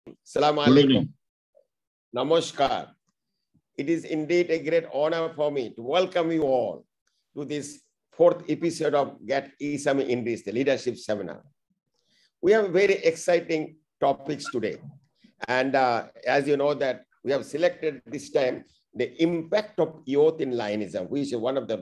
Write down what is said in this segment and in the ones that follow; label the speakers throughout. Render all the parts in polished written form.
Speaker 1: Assalamu
Speaker 2: Good
Speaker 1: alaikum.
Speaker 2: evening.
Speaker 1: Namaskar. It is indeed a great honor for me to welcome you all to this fourth episode of Get Isami English, the leadership seminar. We have very exciting topics today. And as you know that we have selected this time the impact of youth in Lionism, which is one of the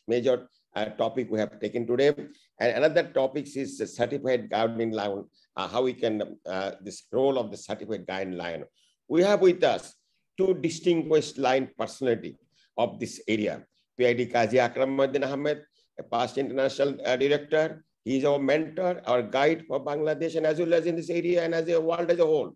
Speaker 1: major topic we have taken today. And another topic is the certified guardian lion, how we can, this role of the certified guardian lion. We have with us two distinguished line personality of this area. PID Qazi Akramuddin Ahmed, a past international director. He is our mentor, our guide for Bangladesh, and as well as in this area and as a world as a whole.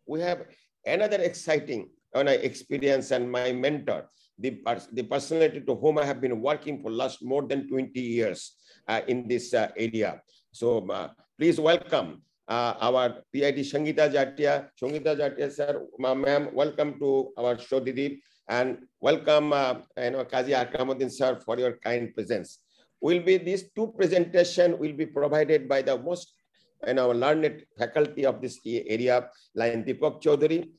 Speaker 1: We have another exciting experience and my mentor, the personality to whom I have been working for last more than 20 years in this area. So please welcome our PID Sangeeta Jatia. Sangeeta Jatia, sir, ma'am, welcome to our show, Didi, and welcome, Qazi Akramuddin, sir, for your kind presence. These two presentations will be provided by the most learned faculty of this area, like Deepak Chaudhary.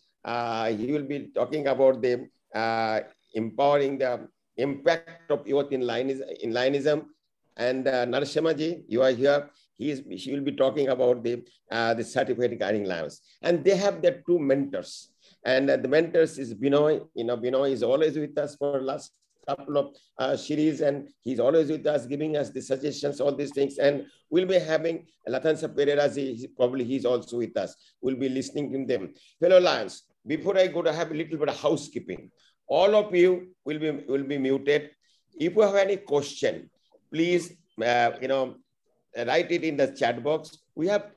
Speaker 1: He will be talking about the empowering the impact of youth in Lionism. And Narasimhaji, you are here. She will be talking about the certified guiding lions. And they have their two mentors. And the mentors is Binoy. Binoy is always with us for last couple of series, and he's always with us, giving us the suggestions, all these things. And we'll be having Latansa Pereira, he's also with us. We'll be listening to them. Fellow Lions, before I go to have a little bit of housekeeping, all of you will be muted. If you have any question, please, write it in the chat box. We have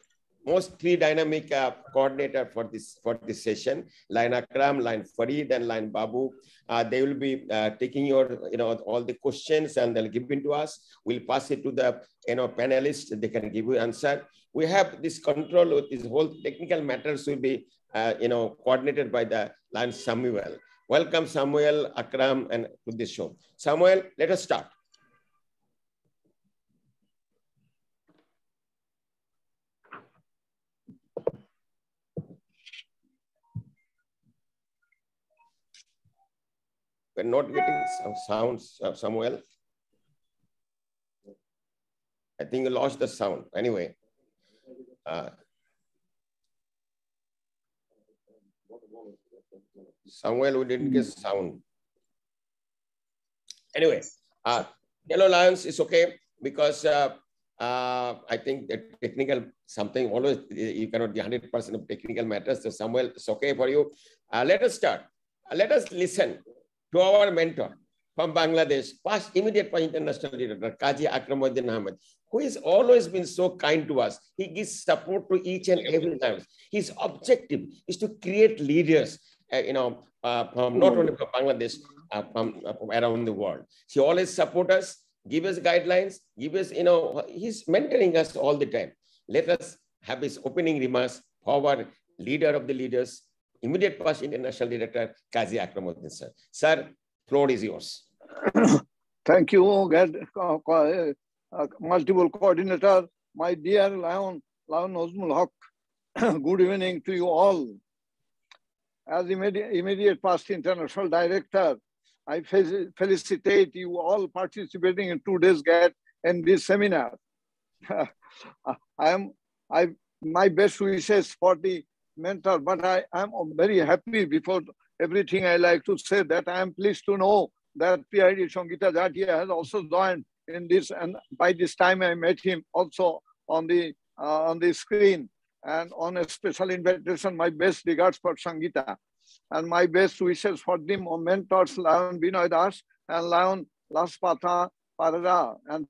Speaker 1: most three dynamic coordinator for this session, Line Akram, Line Farid, and Line Babu. They will be taking your, all the questions and they'll give it to us. We'll pass it to the, panelists. They can give you answer. We have this control with this whole technical matters will be, coordinated by the Line Samuel. Welcome, Samuel, Akram, and to this show. Samuel, let us start. We're not getting some sounds, Samuel. I think you lost the sound. Anyway. Samuel, we didn't get sound. Anyway, Yellow Lions is okay because I think the technical something always, you cannot be 100% of technical matters. So Samuel, it's okay for you. Let us start. Let us listen to our mentor from Bangladesh, immediate past international director, Qazi Akramuddin Ahmed, who has always been so kind to us. He gives support to each and every time. His objective is to create leaders, from not only from Bangladesh, from around the world. He always support us, give us guidelines, give us, he's mentoring us all the time. Let us have his opening remarks for our leader of the leaders, immediate past international director, Qazi Akramuddin, sir. Sir, floor is yours.
Speaker 3: Thank you, multiple coordinator, my dear Lion Ozmul Haq. Good evening to you all. As immediate past international director, I felicitate you all participating in today's GAT and this seminar. My best wishes for the mentor, but I am very happy. Before everything, I like to say that I am pleased to know that PID Sangeeta Jatia has also joined in this, and by this time I met him also on the screen, and on a special invitation, my best regards for Sangeeta, and my best wishes for the mentors Lion Binoy Das and Lion Laspatha Parada, and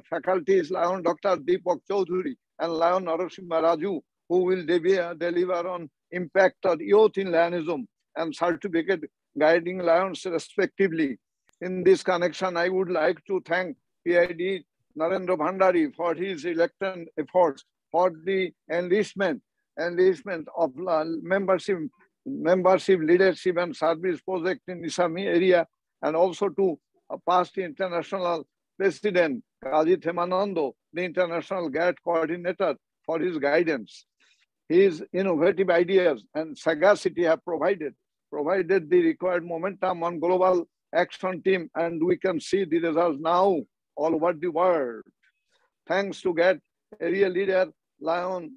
Speaker 3: faculties Lion Dr. Deepak Chaudhary and Lion Narasimha Raju, who will deliver on impact of youth in Lionism and certificate guiding lions respectively. In this connection, I would like to thank PID Narendra Bhandari for his election efforts for the enlistment of membership, leadership and service project in Isami area, and also to past international president, Qazi Themanando, the international GAT coordinator, for his guidance. His innovative ideas and sagacity have provided the required momentum on global action team, and we can see the results now all over the world. Thanks to GET area leader Lion,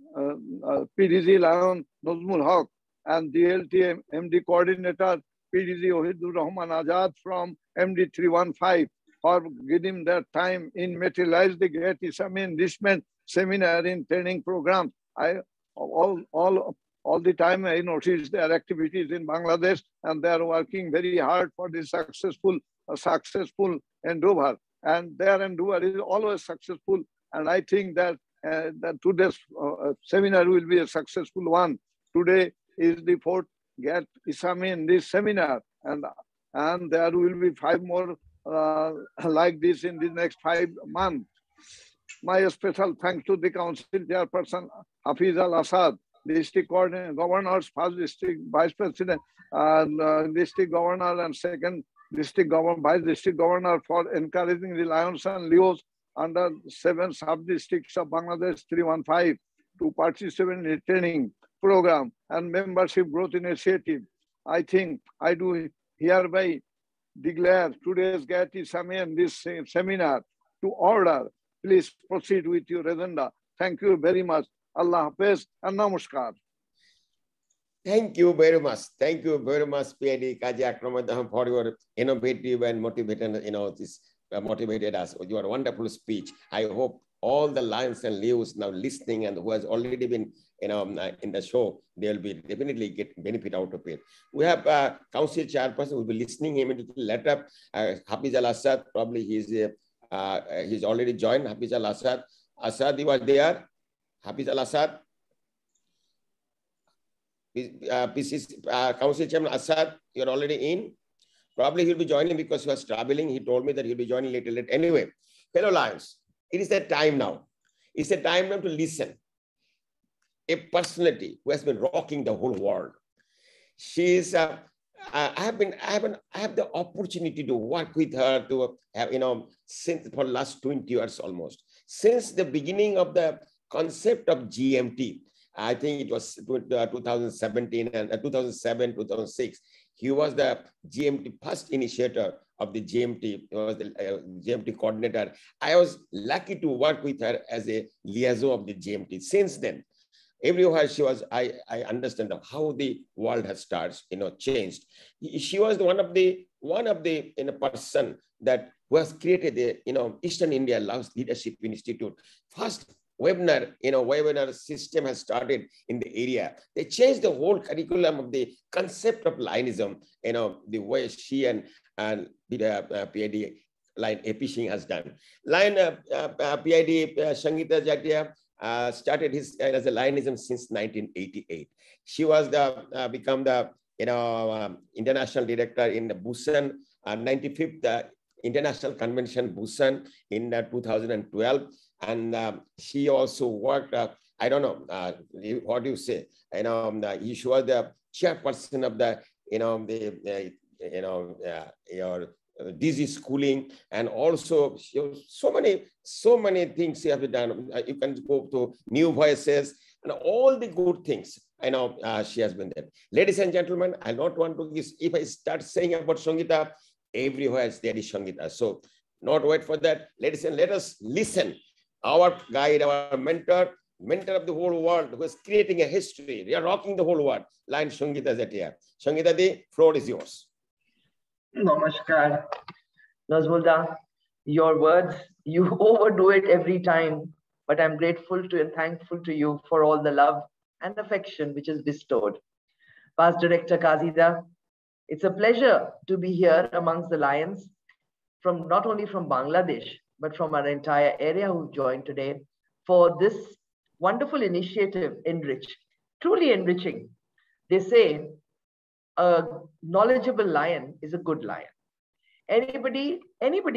Speaker 3: PDG Lion Nazmul Haq, and DLT MD coordinator PDG Wahidur Rahman Azad from MD 315 for giving their time in materialize the GET Islamic enrichment seminar in training program. I all the time I notice their activities in Bangladesh, and they are working very hard for this successful endeavor. And their endeavor is always successful. And I think that that today's seminar will be a successful one. Today is the fourth GET Isami in this seminar, and there will be 5 more like this in the next 5 months. My special thanks to the Council Chairperson Hafiz Al-Assad, District Governors, First District Vice President, District Governor, and Second District Governor, Vice District Governor for encouraging the Lions and Leos under 7 sub-districts of Bangladesh 315 to participate in the training program and membership growth initiative. I think I do hereby declare today's GET Isami and this seminar to order. Please proceed with your agenda. Thank you very much. Allah Hafiz and Namaskar.
Speaker 1: Thank you very much. Thank you very much, PhD Kaji Akramadam, for your innovative and motivated, this motivated us with your wonderful speech. I hope all the Lions and Leos now listening and who has already been in the show, they will be definitely get benefit out of it. We have Council Chairperson who will be listening immediately later. Hafiz Al-Assad, probably he's already joined. Hafiz Al-Assad. Assad, you are there? Hafiz Al-Assad? Council Chairman Assad, you're already in. Probably he'll be joining because he was traveling. He told me that he'll be joining later. Anyway, fellow Lions, it is that time now. It's a time now to listen. A personality who has been rocking the whole world. She is. I have the opportunity to work with her to have, since for the last 20 years almost. Since the beginning of the concept of GMT, I think it was 2017 and 2007, 2006. He was the GMT first initiator of the GMT. He was the GMT coordinator. I was lucky to work with her as a liaison of the GMT. Since then, everywhere she was, I understand how the world has started, changed. She was one of the person that was created the Eastern India Leadership Institute. First webinar system has started in the area. They changed the whole curriculum of the concept of Lionism, the way she and the PID Lion AP Singh has done. Lion PID Sangeeta Jatia started as a Lionism since 1988. She was become the international director in the Busan 95th International Convention Busan in 2012. And she also worked, I don't know, what do you say? She was the chairperson of the, your disease schooling, and also so many things she has done. You can go to New Voices and all the good things. She has been there. Ladies and gentlemen, I don't want to, if I start saying about Sangeeta, everywhere there is Sangeeta. So not wait for that. Ladies and let us listen. Our guide, our mentor of the whole world, who is creating a history. We are rocking the whole world. Line Sangeeta Jatia. Sangeeta, the floor is yours.
Speaker 2: Namaskar. Nazmulda, your words, you overdo it every time, but I'm grateful to and thankful to you for all the love and affection which is bestowed. Past Director Kazida, it's a pleasure to be here amongst the Lions, from not only from Bangladesh, but from our entire area who joined today for this wonderful initiative, Enrich. Truly enriching. They say a knowledgeable lion is a good lion. Anybody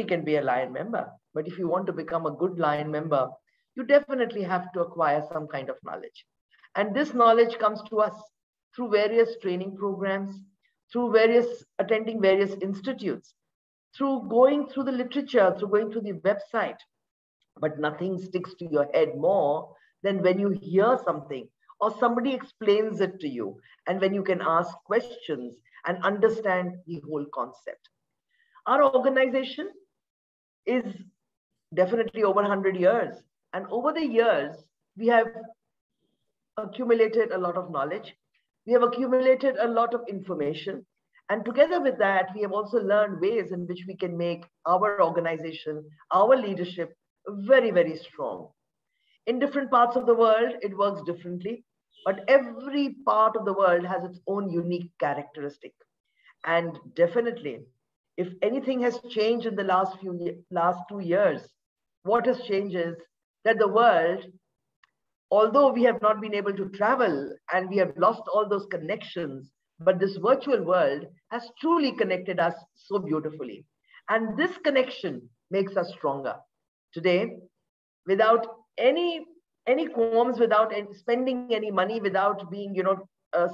Speaker 2: can be a lion member, but if you want to become a good lion member, you definitely have to acquire some kind of knowledge. And this knowledge comes to us through various training programs, through attending various institutes, through going through the literature, through going through the website. But nothing sticks to your head more than when you hear something or somebody explains it to you, and when you can ask questions and understand the whole concept. Our organization is definitely over 100 years. And over the years, we have accumulated a lot of knowledge. We have accumulated a lot of information. And together with that, we have also learned ways in which we can make our organization, our leadership very, very strong. In different parts of the world, it works differently, but every part of the world has its own unique characteristic. And definitely, if anything has changed in the last 2 years, what has changed is that the world, although we have not been able to travel and we have lost all those connections, but this virtual world has truly connected us so beautifully. And this connection makes us stronger. Today, without any qualms, without spending any money, without being,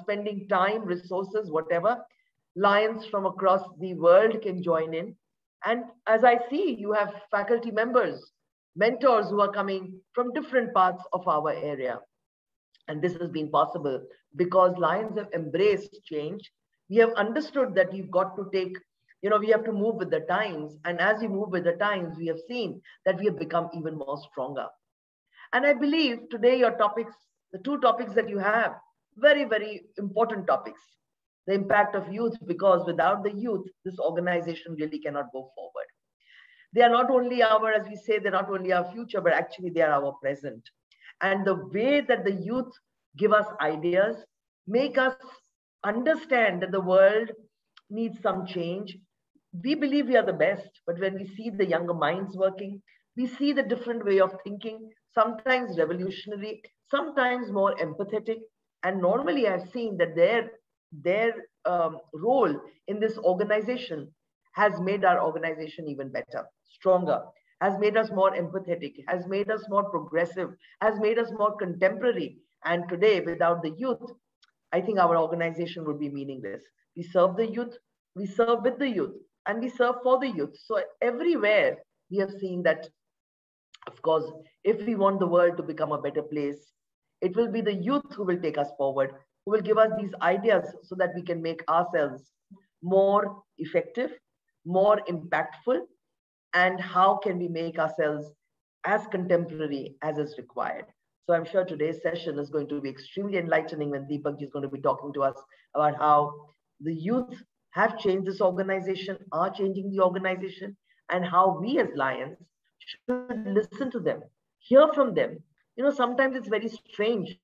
Speaker 2: spending time, resources, whatever, lions from across the world can join in. And as I see, you have faculty members, mentors who are coming from different parts of our area. And this has been possible because lions have embraced change. We have understood that we've got to take, we have to move with the times. And as we move with the times, we have seen that we have become even more stronger. And I believe today your topics, the two topics that you have, very, very important topics. The impact of youth, because without the youth, this organization really cannot go forward. They are not only as we say, they're not only our future, but actually they are our present. And the way that the youth give us ideas, make us understand that the world needs some change. We believe we are the best, but when we see the younger minds working, we see the different way of thinking, sometimes revolutionary, sometimes more empathetic. And normally I've seen that their role in this organization has made our organization even better, stronger, has made us more empathetic, has made us more progressive, has made us more contemporary. And today, without the youth, I think our organization would be meaningless. We serve the youth, we serve with the youth, and we serve for the youth. So everywhere we have seen that, of course, if we want the world to become a better place, it will be the youth who will take us forward, who will give us these ideas so that we can make ourselves more effective, more impactful, and how can we make ourselves as contemporary as is required. So I'm sure today's session is going to be extremely enlightening when Deepak is going to be talking to us about how the youth have changed this organization, are changing the organization, and how we as Lions should listen to them, hear from them. Sometimes it's very strange.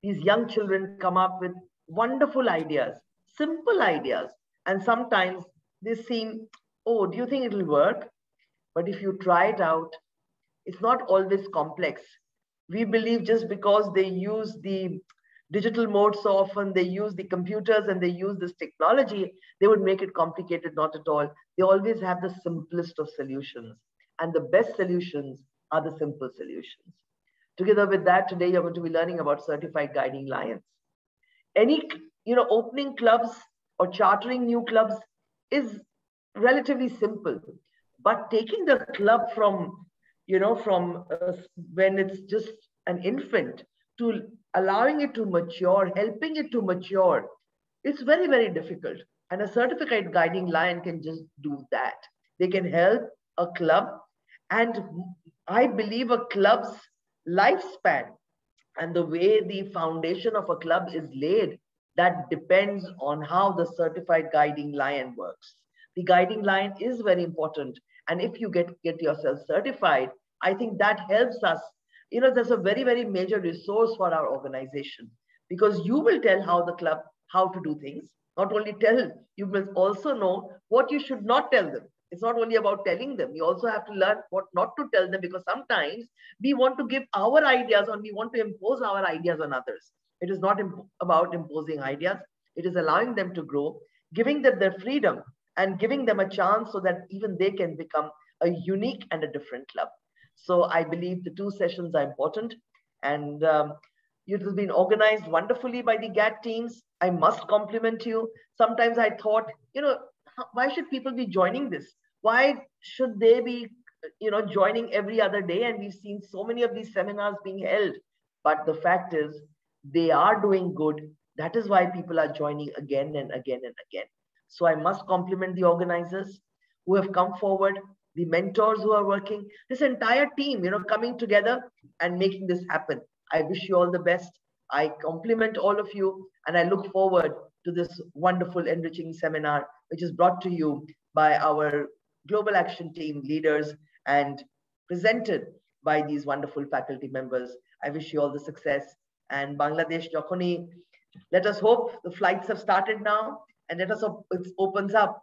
Speaker 2: These young children come up with wonderful ideas, simple ideas, and sometimes they seem, oh, do you think it will work? But if you try it out, it's not always complex. We believe just because they use the digital mode so often, they use the computers and they use this technology, they would make it complicated. Not at all. They always have the simplest of solutions. And the best solutions are the simple solutions. Together with that, today you're going to be learning about certified guiding lions. Any, opening clubs or chartering new clubs is relatively simple. But taking the club from when it's just an infant to allowing it to mature, helping it to mature, it's very, very difficult. And a certified guiding lion can just do that. They can help a club. And I believe a club's lifespan and the way the foundation of a club is laid, that depends on how the certified guiding lion works. The guiding lion is very important. And if you get yourself certified, I think that helps us. There's a very, very major resource for our organization, because you will tell how to do things. Not only tell, you must also know what you should not tell them. It's not only about telling them. You also have to learn what not to tell them, because sometimes we want to give our ideas or we want to impose our ideas on others. It is not about imposing ideas. It is allowing them to grow, giving them their freedom and giving them a chance so that even they can become a unique and a different club. So I believe the two sessions are important, and it has been organized wonderfully by the GAT teams. I must compliment you. Sometimes I thought, why should people be joining this? Why should they be, joining every other day? And we've seen so many of these seminars being held. But the fact is, They are doing good. That is why people are joining again and again and again. So I must compliment the organizers who have come forward, the mentors who are working, this entire team, coming together and making this happen. I wish you all the best. I compliment all of you, and I look forward to this wonderful, enriching seminar, which is brought to you by our Global Action Team leaders and presented by these wonderful faculty members. I wish you all the success. And Bangladesh, Jokhoni, let us hope the flights have started now, and let us hope it opens up.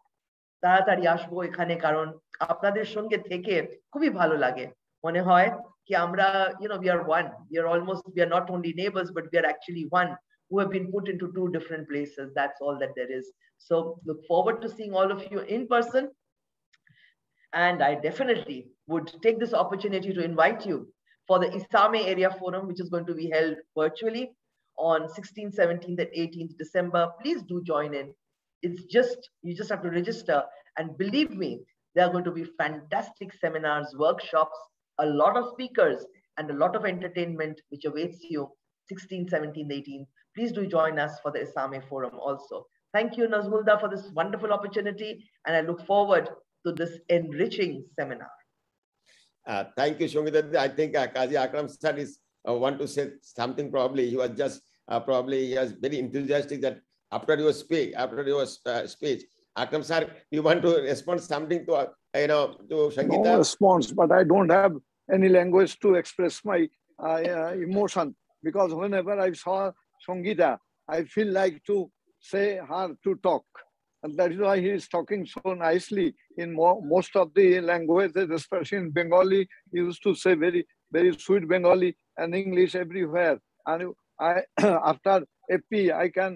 Speaker 2: তাড়াতাড়ি আসবো এখানে, কারণ আপনাদের সঙ্গে থেকে খুবই ভালো লাগে। মনে হয় কি আমরা, we are one. We are not only neighbors, but we are actually one, who have been put into two different places. That's all that there is. So look forward to seeing all of you in person. And I definitely would take this opportunity to invite you for the Isame Area Forum, which is going to be held virtually on 16th, 17th, and 18th December. Please do join in. You just have to register, and believe me, there are going to be fantastic seminars, workshops, a lot of speakers, and a lot of entertainment which awaits you 16th, 17th, 18th. Please do join us for the Isame Forum also. Thank you, Nazmulda, for this wonderful opportunity, and I look forward to this enriching seminar.
Speaker 1: Thank you, Shongita. I think Kazi Akram sir is want to say something. Probably he was just he was very enthusiastic that after your speech, Akram sir, you want to respond something to to Shongita?
Speaker 3: No response, but I don't have any language to express my emotion, because whenever I saw Shongita, I feel like to say her to talk. And that is why he is talking so nicely in most of the languages, especially in Bengali. He used to say very, very sweet Bengali, and English everywhere. And I, after AP, I can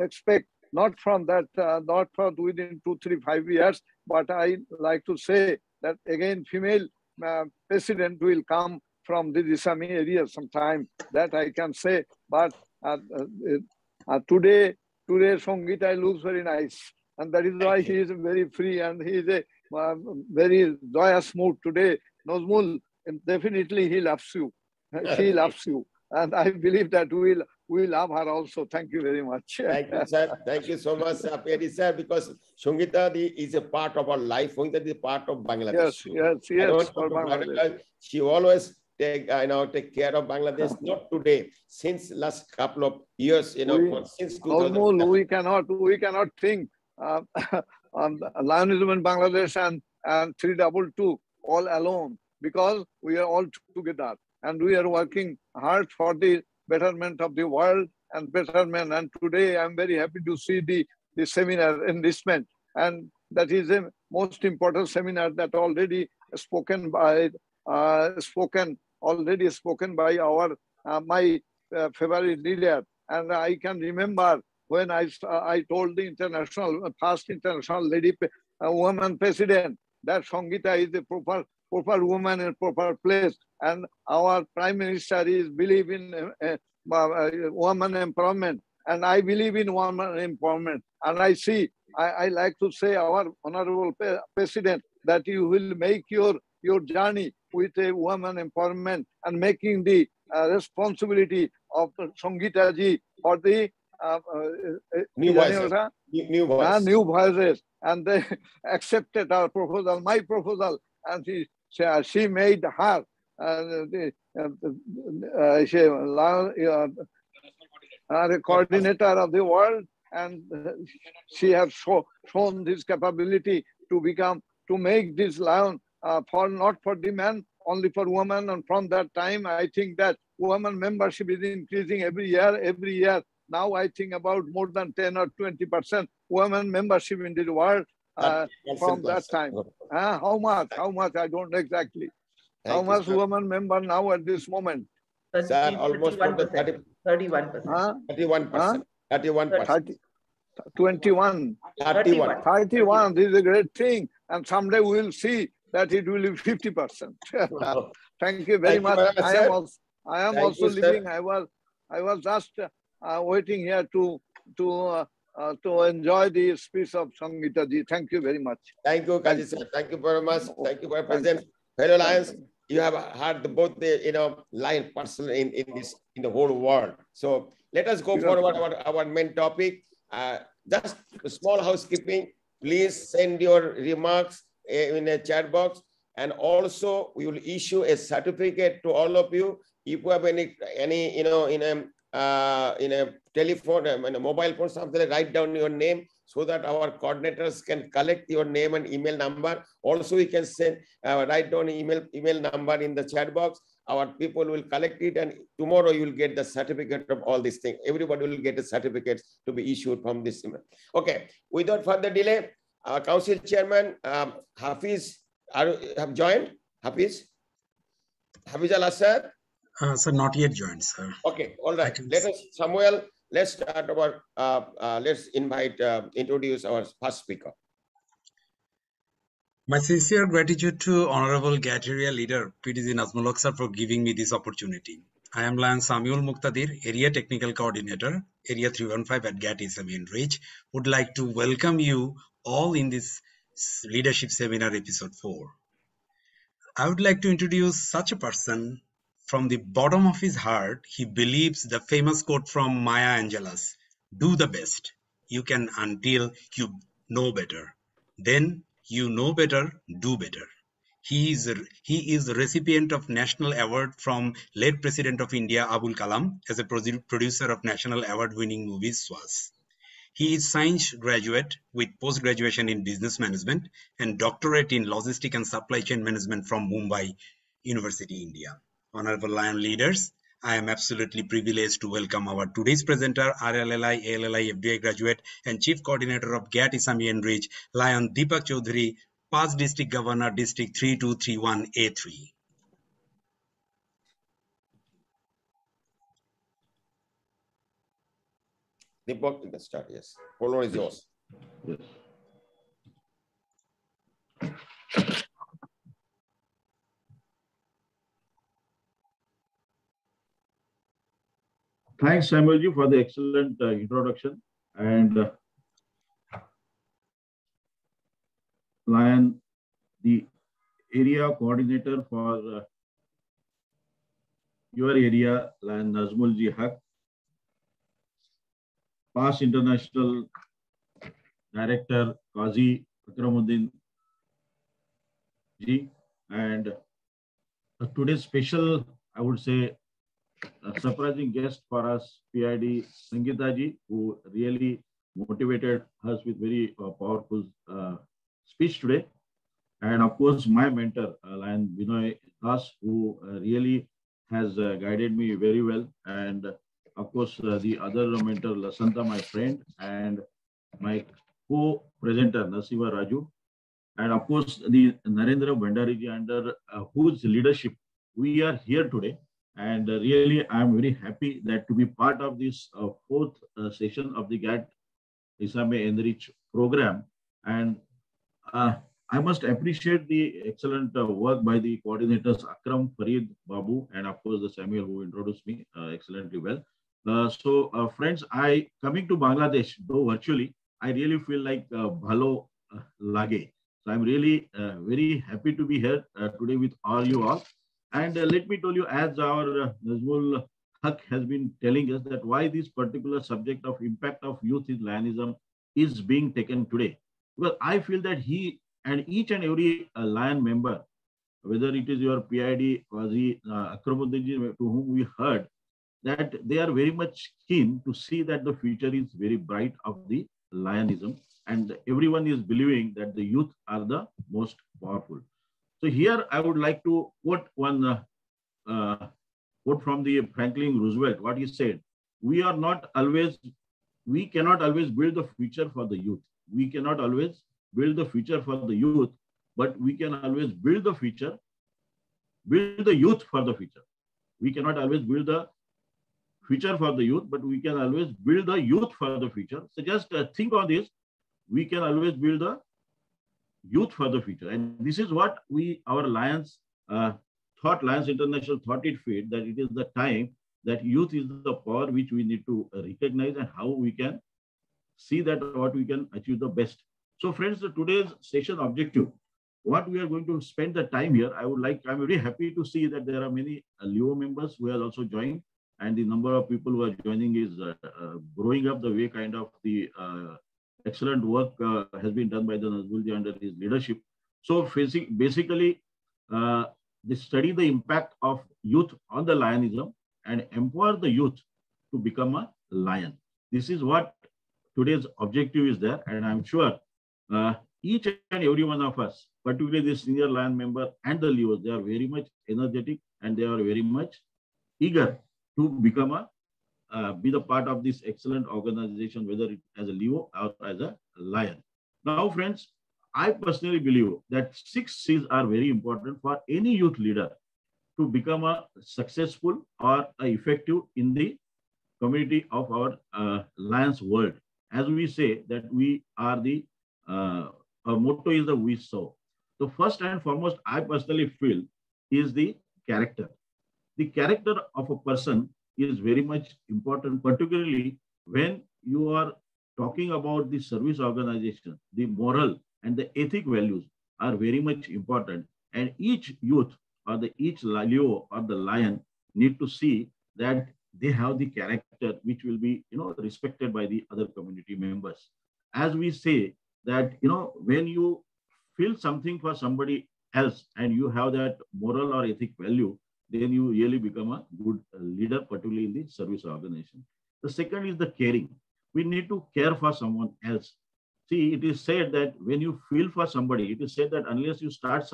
Speaker 3: expect not from that, not from within 2, 3, 5 years, but I like to say that again, female president will come from the Isami area sometime. That I can say. But today Shongita looks very nice, and that is why he is very free, and he is a very joyous mood today. Nazmul, definitely he loves you. She loves you, and I believe that we love her also. Thank you very much.
Speaker 1: Thank you, sir. Thank you so much, Peri sir, because Shongita is a part of our life. Shongita is a part of Bangladesh.
Speaker 3: Yes. For Bangladesh.
Speaker 1: She always take care of Bangladesh. Not today, since last couple of years, since 2000.
Speaker 3: We cannot think Lionism in Bangladesh and 322 all alone, because we are all together, and we are working hard for the betterment of the world and betterment. And today I'm very happy to see the seminar enrichment, and that is a most important seminar that already spoken by our my favorite leader. And I can remember when I told the first international lady woman president that Shongita is the proper woman in proper place, and our prime minister is believe in woman empowerment, and I believe in woman empowerment. And I like to say, our honorable president, that you will make your journey with a woman empowerment and making the responsibility of Shongita ji for the
Speaker 1: new
Speaker 3: voices, and they accepted our proposal, my proposal, and she made her the coordinator of the world, and she has shown this capability to make this lion not for the man, only for women. And from that time, I think that women membership is increasing every year. Now I think about more than 10 or 20% women membership in the world from that time. How much? I don't know exactly. How much women member now at this moment?
Speaker 1: Sir, almost
Speaker 2: 31%.
Speaker 1: 31%.
Speaker 3: 21. 31. This is a great thing. And someday we will see that it will be 50%. Thank you very much. I am also leaving. I was just waiting here to enjoy the speech of Shongita ji. Thank you very much.
Speaker 1: Thank you, Kaji sir. Thank you very much. Thank you for your presence. Fellow Lions, you have heard both the line person in the whole world. So let us go forward our main topic. Just a small housekeeping. Please send your remarks in a chat box, and also we will issue a certificate to all of you. If you have any in a telephone, in a mobile phone, something, write down your name so that our coordinators can collect your name and email number. Also, we can send write down email number in the chat box. Our people will collect it, and tomorrow you will get the certificate of all these things. Everybody will get a certificate to be issued from this email. Okay, without further delay, our council chairman Hafiz have joined. Hafiz Al-Assad.
Speaker 4: Sir, not yet joined, sir.
Speaker 1: Okay, all right. Let us, Samuel, let's start our, let's introduce our first speaker.
Speaker 4: My sincere gratitude to Honorable GATT Area Leader, PTG Nazmul Haq sir, for giving me this opportunity. I am Lion Samuel Muqtadir, Area Technical Coordinator, Area 315 at GATT ISAMI Enrich. Would like to welcome you all in this Leadership Seminar Episode 4. I would like to introduce such a person. From the bottom of his heart, he believes the famous quote from Maya Angelou's, "Do the best you can until you know better. Then you know better, do better." He is the recipient of National Award from late President of India, Abul Kalam, as a producer of National Award-winning movie Swaz. He is science graduate with post-graduation in business management and doctorate in logistic and supply chain management from Mumbai University, India. Honorable Lion leaders, I am absolutely privileged to welcome our today's presenter, RLLI, ALLI, FDI graduate and Chief Coordinator of GATT ISAMI Enrich, Lion Deepak Chaudhary, past District Governor, District 3231A3.
Speaker 1: Deepak, you can start, yes. Floor is yours.
Speaker 5: Yes. Thanks, Samuelji, for the excellent introduction. And Lion, the area coordinator for your area, Lion Nazmul Haq, past international director, Qazi Akramuddin ji, and today's special, I would say, a surprising guest for us, PID Sangeeta ji, who really motivated us with very powerful speech today. And of course, my mentor, Lion Binoy Das, who really has guided me very well. And of course, the other mentor, Lasanta, my friend, and my co-presenter, Nasiba Raju. And of course, the Narendra Bhandari ji, under whose leadership we are here today. And really, I'm very happy that to be part of this fourth session of the GATT ISAMI Enrich program. And I must appreciate the excellent work by the coordinators Akram, Farid, Babu, and of course the Samuel who introduced me excellently well. So friends, coming to Bangladesh, though virtually, I really feel like bhalo lage. So I'm really very happy to be here today with all you all. And let me tell you, as our Nazmul Haq has been telling us, that why this particular subject of impact of youth in Lionism is being taken today. Well, I feel that he and each and every Lion member, whether it is your PID, Qazi Akramuddin, to whom we heard, that they are very much keen to see that the future is very bright of the Lionism, and everyone is believing that the youth are the most powerful. So here I would like to quote one quote from the Franklin Roosevelt, what he said: we cannot always build the future for the youth. We cannot always build the future for the youth, but we can always build the youth for the future. We cannot always build the future for the youth, but we can always build the youth for the future. So just think on this. We can always build the youth for the future. And this is what our Lions Lions International thought it fit, that it is the time that youth is the power which we need to recognize, and how we can see that what we can achieve the best. So friends, today's session objective what we are going to spend the time here, I'm very happy to see that there are many Leo members who have also joined, and the number of people who are joining is growing up the way kind of the excellent work has been done by the Nazmulji under his leadership. So basically, they study the impact of youth on the lionism and empower the youth to become a lion. This is what today's objective is there, and I'm sure each and every one of us, particularly the senior lion member and the Leos, they are very much energetic and they are very much eager to become be the part of this excellent organization, whether it as a Leo or as a lion. Now, friends, I personally believe that 6 C's are very important for any youth leader to become a successful or effective in the community of our Lions world. As we say that we are the, our motto is the we sow. So first and foremost, I personally feel is the character. The character of a person is very much important, particularly when you are talking about the service organization. The moral and the ethic values are very much important. And each youth or each Leo or the lion need to see that they have the character which will be, respected by the other community members. As we say that, when you feel something for somebody else and you have that moral or ethic value, then you really become a good leader, particularly in the service organization. The second is the caring. We need to care for someone else. See, it is said that when you feel for somebody, it is said that unless you start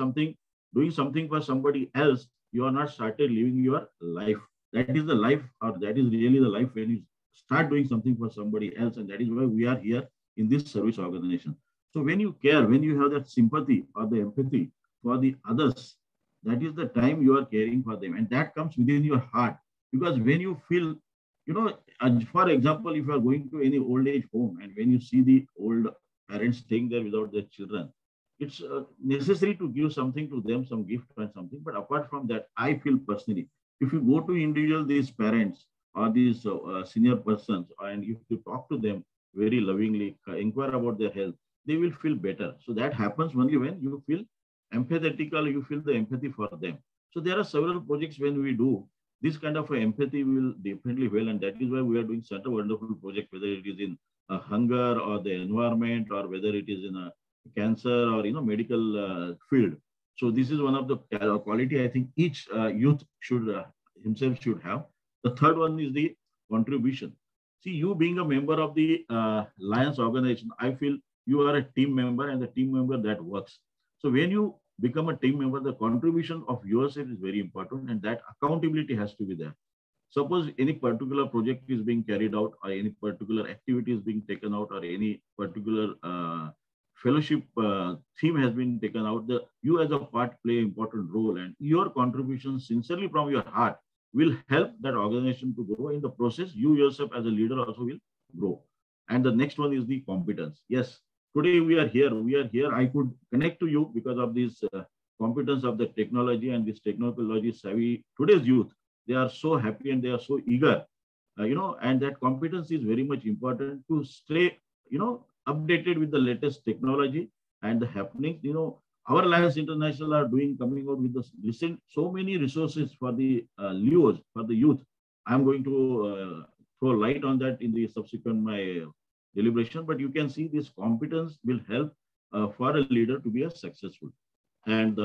Speaker 5: doing something for somebody else, you are not started living your life. That is the life, or that is really the life when you start doing something for somebody else. And that is why we are here in this service organization. So when you care, when you have that sympathy or the empathy for the others, that is the time you are caring for them. And that comes within your heart. Because when you feel, for example, if you are going to any old age home and when you see the old parents staying there without their children, it's necessary to give something to them, some gift and something. But apart from that, I feel personally, if you go to these parents or these senior persons, and if you talk to them very lovingly, inquire about their health, they will feel better. So that happens only when you feel empathetical, you feel the empathy for them. So there are several projects when we do this kind of empathy will definitely well, and that is why we are doing such a wonderful project, whether it is in hunger or the environment, or whether it is in a cancer or medical field. So this is one of the quality I think each youth should himself should have. The third one is the contribution. See, you being a member of the Lions organization, I feel you are a team member and the team member that works. So when you become a team member, the contribution of yourself is very important, and that accountability has to be there. Suppose any particular project is being carried out, or any particular activity is being taken out, or any particular fellowship theme has been taken out, you as a part play an important role, and your contribution sincerely from your heart will help that organization to grow. In the process, you yourself as a leader also will grow. And the next one is the competence. Yes, today we are here. I could connect to you because of this competence of the technology and this technology savvy. Today's youth, they are so happy and they are so eager, and that competence is very much important to stay, updated with the latest technology and the happenings. Our Lions International are coming out with the so many resources for the Leos, for the youth. I'm going to throw light on that in the subsequent my deliberation, but you can see this competence will help for a leader to be a successful. And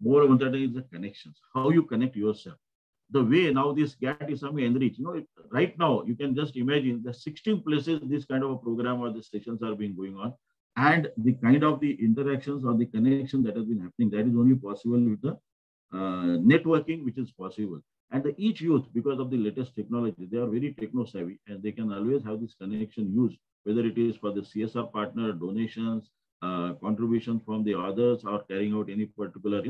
Speaker 5: more important is the connections, how you connect yourself. The way now this GAT is enriched, right now you can just imagine the 16 places this kind of a program or the sessions are being going on, and the kind of the interactions or the connection that has been happening, that is only possible with the networking, which is possible. And each youth, because of the latest technology, they are very techno savvy, and they can always have this connection used, whether it is for the CSR partner, donations, contributions from the others, or carrying out any particular,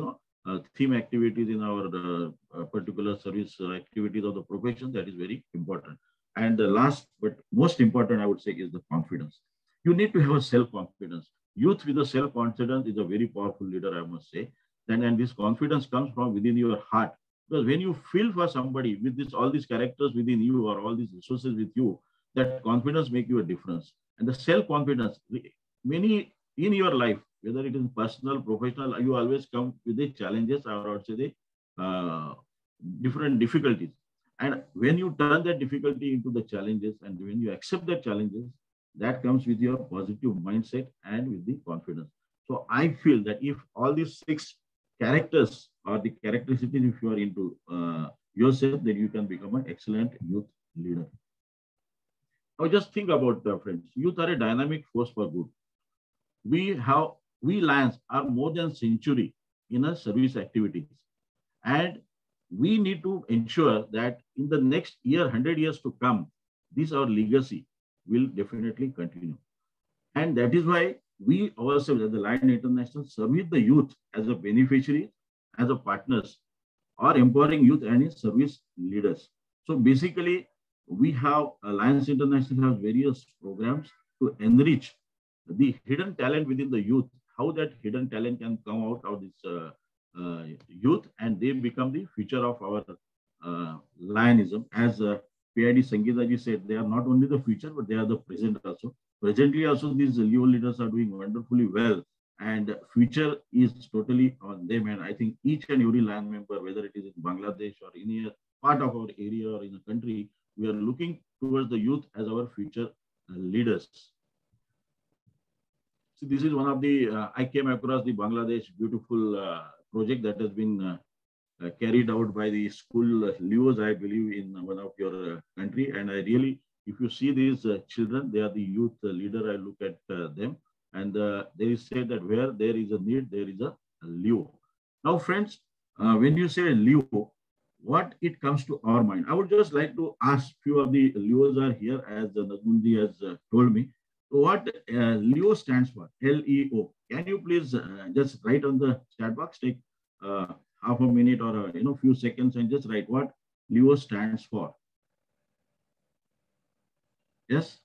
Speaker 5: theme activities in our particular service activities of the profession. That is very important. And the last but most important, I would say, is the confidence. You need to have a self-confidence. Youth with a self-confidence is a very powerful leader, I must say. And this confidence comes from within your heart. Because when you feel for somebody with all these characters within you, or all these resources with you, that confidence makes you a difference. And the self-confidence, many in your life, whether it is personal, professional, you always come with the challenges or also the different difficulties. And when you turn that difficulty into the challenges and when you accept the challenges, that comes with your positive mindset and with the confidence. So I feel that if all these 6 characters or the characteristics, if you are into yourself, then you can become an excellent youth leader. Now just think about, friends, youth are a dynamic force for good. We Lions are more than century in a service activities. And we need to ensure that in the next year, 100 years to come, this our legacy will definitely continue. And that is why we ourselves at the Lion International service the youth as a beneficiary, as a partners, or empowering youth and its service leaders. So basically, we have Lions International has various programs to enrich the hidden talent within the youth, how that hidden talent can come out of this youth and they become the future of our Lionism. As PID Sangeeta said, they are not only the future, but they are the present also. Presently also, these Leo leaders are doing wonderfully well and future is totally on them. And I think each and every Lion member, whether it is in Bangladesh or in a part of our area or in a country, we are looking towards the youth as our future leaders. So this is one of the, I came across the Bangladesh beautiful project that has been carried out by the school Leos, I believe, in one of your country. And I really, if you see these children, they are the youth leader. I look at them and they say that where there is a need, there is a Leo. Now, friends, when you say Leo, what it comes to our mind? I would just like to ask few of the Leos are here, as Nazmulji has told me. What Leo stands for, L-E-O. Can you please just write on the chat box, take half a minute or few seconds and just write what Leo stands for. Yes?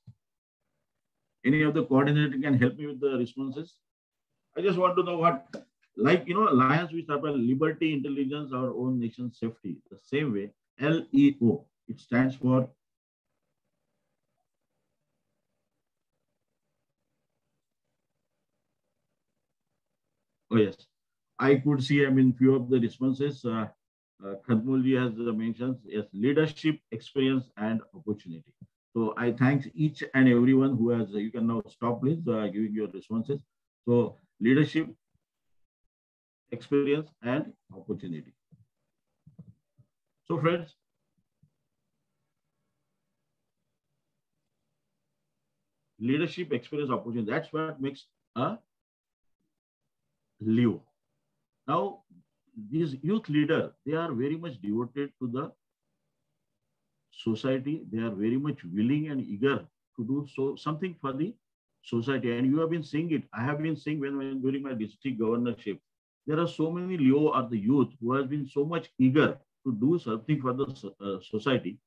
Speaker 5: Any of the coordinator can help me with the responses? I just want to know what, like, Lions, we start by liberty, intelligence, our own nation's safety. The same way, L-E-O, it stands for oh, yes. I could see, few of the responses. Khatmulji has mentioned, yes, leadership, experience, and opportunity. So I thank each and everyone who has, you can now stop, please, giving your responses. So leadership, experience, and opportunity. So friends, leadership, experience, opportunity, that's what makes a Leo. Now, these youth leaders, they are very much devoted to the society. They are very much willing and eager to do something for the society. And you have been seeing it. I have been seeing when during my district governorship, there are so many Leo or the youth who have been so much eager to do something for the society.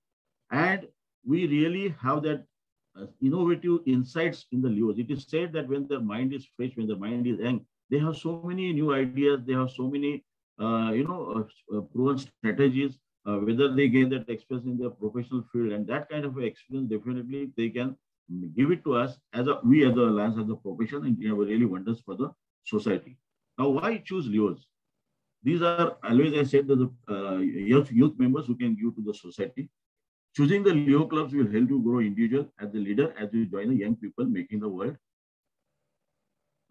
Speaker 5: And we really have that innovative insights in the Leos. It is said that when their mind is fresh, when their mind is young, they have so many new ideas. They have so many, proven strategies, whether they gain that experience in their professional field, and that kind of experience, definitely they can give it to us as we as the Lions as a profession, and we have really wonders for the society. Now, why choose Leos? These are always, I said, the youth members who can give to the society. Choosing the Leo clubs will help you grow individual as a leader as you join the young people, making the world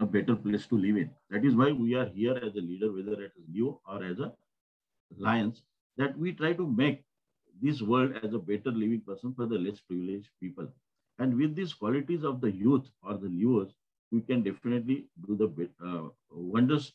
Speaker 5: a better place to live in. That is why we are here as a leader, whether it is Leo or as a Lions, that we try to make this world as a better living person for the less privileged people. And with these qualities of the youth or the Leos, we can definitely do the wonders.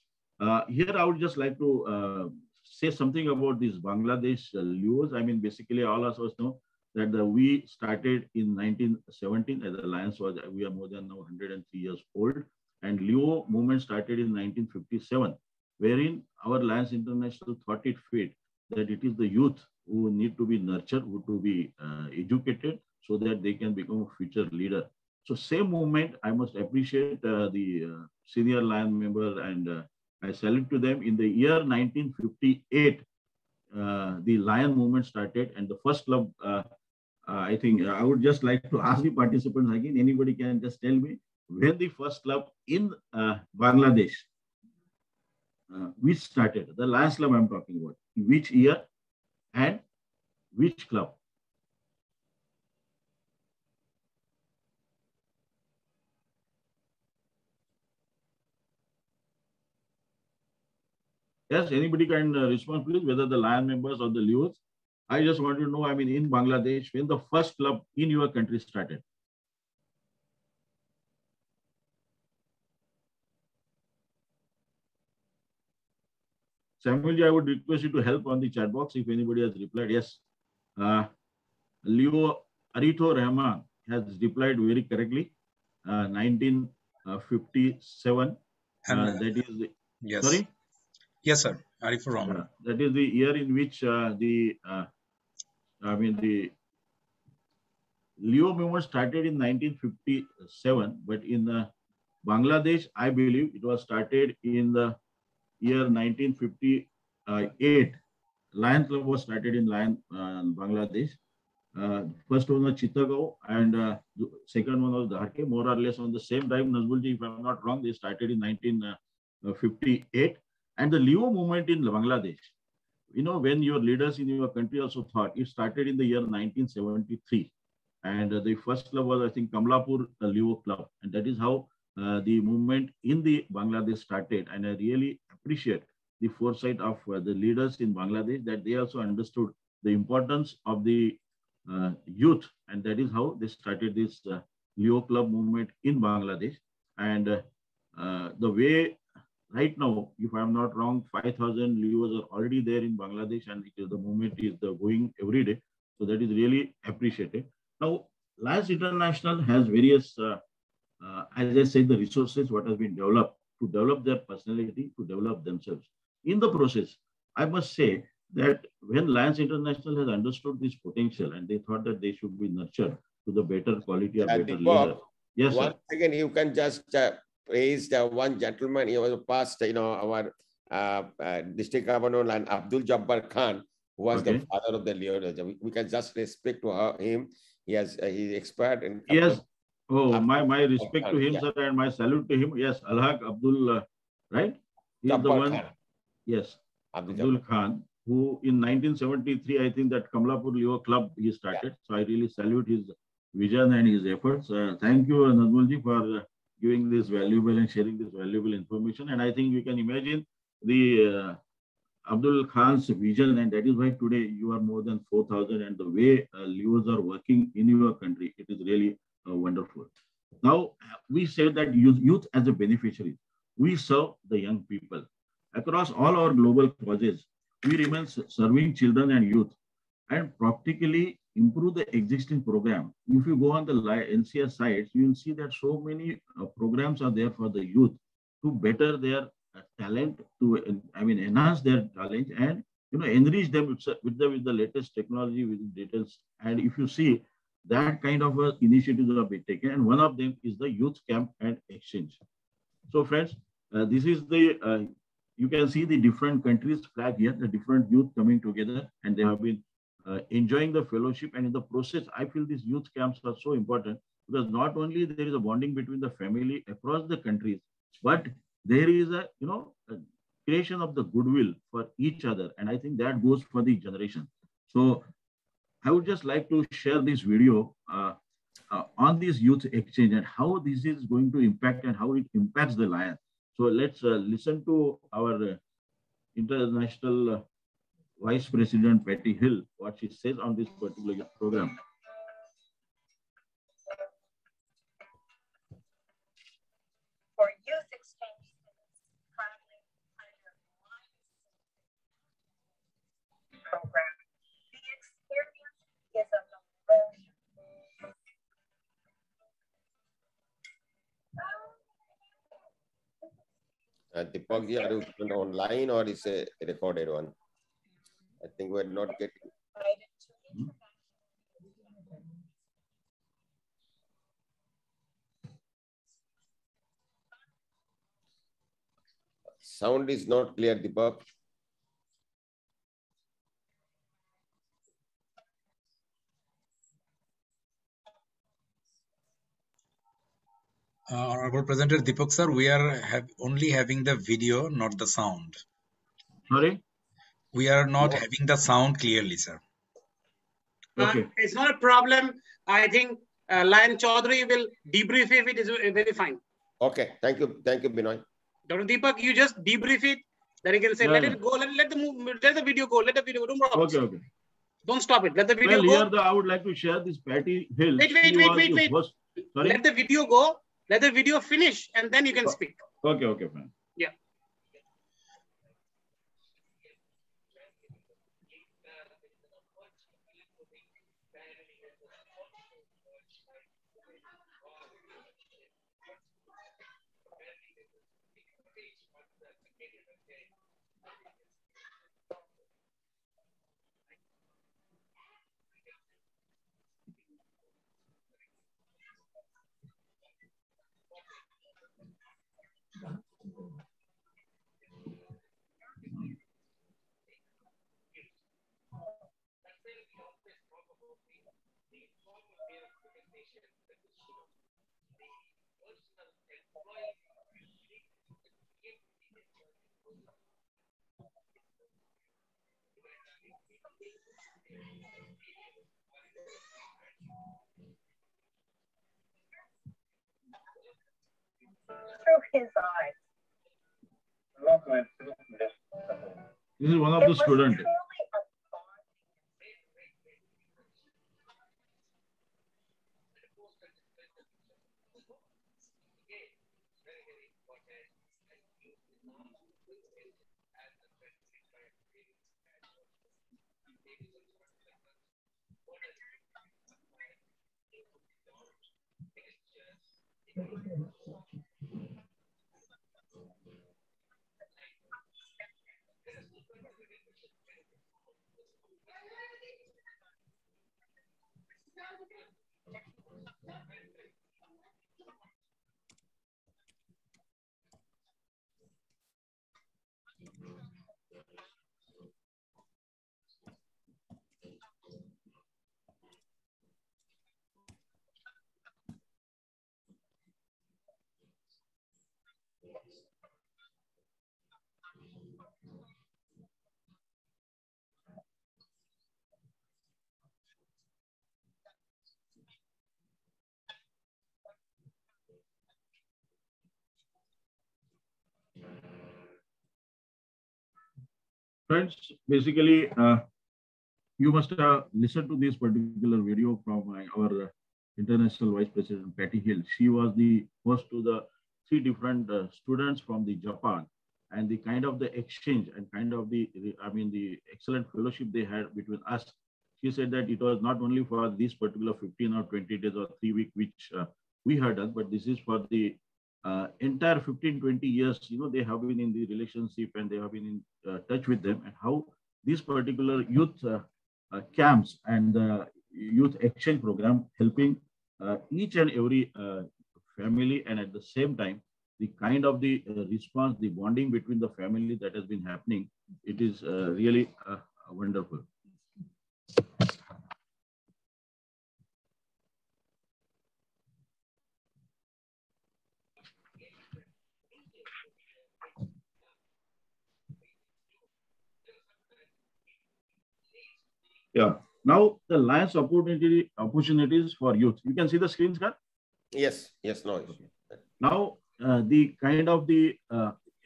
Speaker 5: Here, I would just like to say something about these Bangladesh Leos. Basically, all of us know that we started in 1917 as a Lions. We are more than now 103 years old. And Leo movement started in 1957, wherein our Lions International thought it fit that it is the youth who need to be nurtured, who to be educated so that they can become a future leader. So same movement, I must appreciate the senior Lion member, and I salute to them. In the year 1958, the Lion movement started, and the first club, I think I would just like to ask the participants again, anybody can just tell me when the first club in Bangladesh, which started, the last club I'm talking about, which year and which club? Yes, anybody can respond, please, whether the Lion members or the Leos. I just want to know, I mean, in Bangladesh, when the first club in your country started. Samuel, I would request you to help on the chat box if anybody has replied. Yes. Leo Arito Rahman has replied very correctly. 1957.
Speaker 4: And
Speaker 5: That is the,
Speaker 4: yes.
Speaker 5: sorry?
Speaker 4: Yes, sir. Arifur Rahman.
Speaker 5: That is the year in which the Leo movement started in 1957, but in Bangladesh, I believe it was started in the year 1958. Lion Club was started in Bangladesh. First one was Chittagong and second one was Dharke, more or less on the same time. Nazbulji, if I'm not wrong, they started in 1958. And the Leo movement in Bangladesh, you know, when your leaders in your country also thought, it started in the year 1973. And the first club was, I think, Kamlapur Leo Club. And that is how the movement in the Bangladesh started. And I really appreciate the foresight of the leaders in Bangladesh, that they also understood the importance of the youth. And that is how they started this Leo Club movement in Bangladesh. And the way right now, if I'm not wrong, 5,000 Leos are already there in Bangladesh, and the movement is going every day. So that is really appreciated. Now, Lions International has various, as I said, the resources what has been developed to develop their personality, to develop themselves. In the process, I must say that when Lions International has understood this potential and they thought that they should be nurtured to the better quality or better leader. Yes,
Speaker 1: once again, you can just praise the one gentleman. He was past, our district governor and Abdul Jabbar Khan, who was the father of the Leo. We can just respect to him. He's expert in.
Speaker 5: Yes. Oh, my respect to him, sir, and my salute to him. Yes, Alhaq Abdul, right? He is the one. Khan. Yes, Abdul Khan, who in 1973, I think that Kamlapur Leo Club he started. So I really salute his vision and his efforts. Thank you, Nazmulji, for giving this valuable and sharing this valuable information. And I think you can imagine the Abdul Khan's vision, and that is why today you are more than 4,000, and the way Leos are working in your country, it is really wonderful. Now, we say that youth as a beneficiary, we serve the young people. Across all our global causes, we remain serving children and youth and practically improve the existing program. If you go on the NCS sites, you will see that so many programs are there for the youth to better their talent, to enhance their talent, and enrich them with the latest technology, with details. And if you see that kind of initiatives are being taken, and one of them is the youth camp and exchange. So friends, this is the you can see the different countries flag here, the different youth coming together, and they have been enjoying the fellowship. And in the process, I feel these youth camps are so important, because not only there is a bonding between the family across the countries, but there is a creation of the goodwill for each other. And I think that goes for the generation. So I would just like to share this video on this youth exchange and how this is going to impact and how it impacts the Lion. So let's listen to our international Vice President Patty Hill, what she says on this particular program.
Speaker 6: For youth exchange students currently under the program, the experience is a memorial.
Speaker 1: Dichpally, are you online or is a recorded one? I think we're not getting. Sound is not clear, Deepak.
Speaker 4: Honorable Presenter Deepak sir, we are only having the video, not the sound.
Speaker 5: Sorry?
Speaker 4: We are not having the sound clearly, sir.
Speaker 5: Okay.
Speaker 7: It's not a problem. I think Lion Chaudhary will debrief if it is very fine.
Speaker 1: Okay, thank you, Binoy.
Speaker 7: Dr. Deepak, you just debrief it. Then you can say, let it go. Let the video go. Let the video go. Don't problem.
Speaker 5: Okay, okay.
Speaker 7: Don't stop it. Let the video
Speaker 5: Well,
Speaker 7: go.
Speaker 5: here I would like to share this Patty Hill.
Speaker 7: Wait.
Speaker 5: Sorry?
Speaker 7: Let the video go. Let the video finish, and then you can speak.
Speaker 5: Okay, okay, fine.
Speaker 7: Yeah.
Speaker 6: Through his eyes.
Speaker 5: This is one of the students. Friends, basically, you must have listened to this particular video from our International Vice President, Patty Hill. She was the host to the 3 different students from the Japan, and the kind of the exchange and kind of the excellent fellowship they had between us. She said that it was not only for this particular 15 or 20 days or 3 weeks, which we had done, but this is for the entire 15, 20 years, they have been in the relationship and they have been in touch with them, and how this particular youth camps and the youth exchange program helping each and every family, and at the same time, the kind of the response, the bonding between the family that has been happening, it is really wonderful. Yeah. Now the Lions opportunities for youth. You can see the screen, sir?
Speaker 1: Yes. No.
Speaker 5: Now the kind of the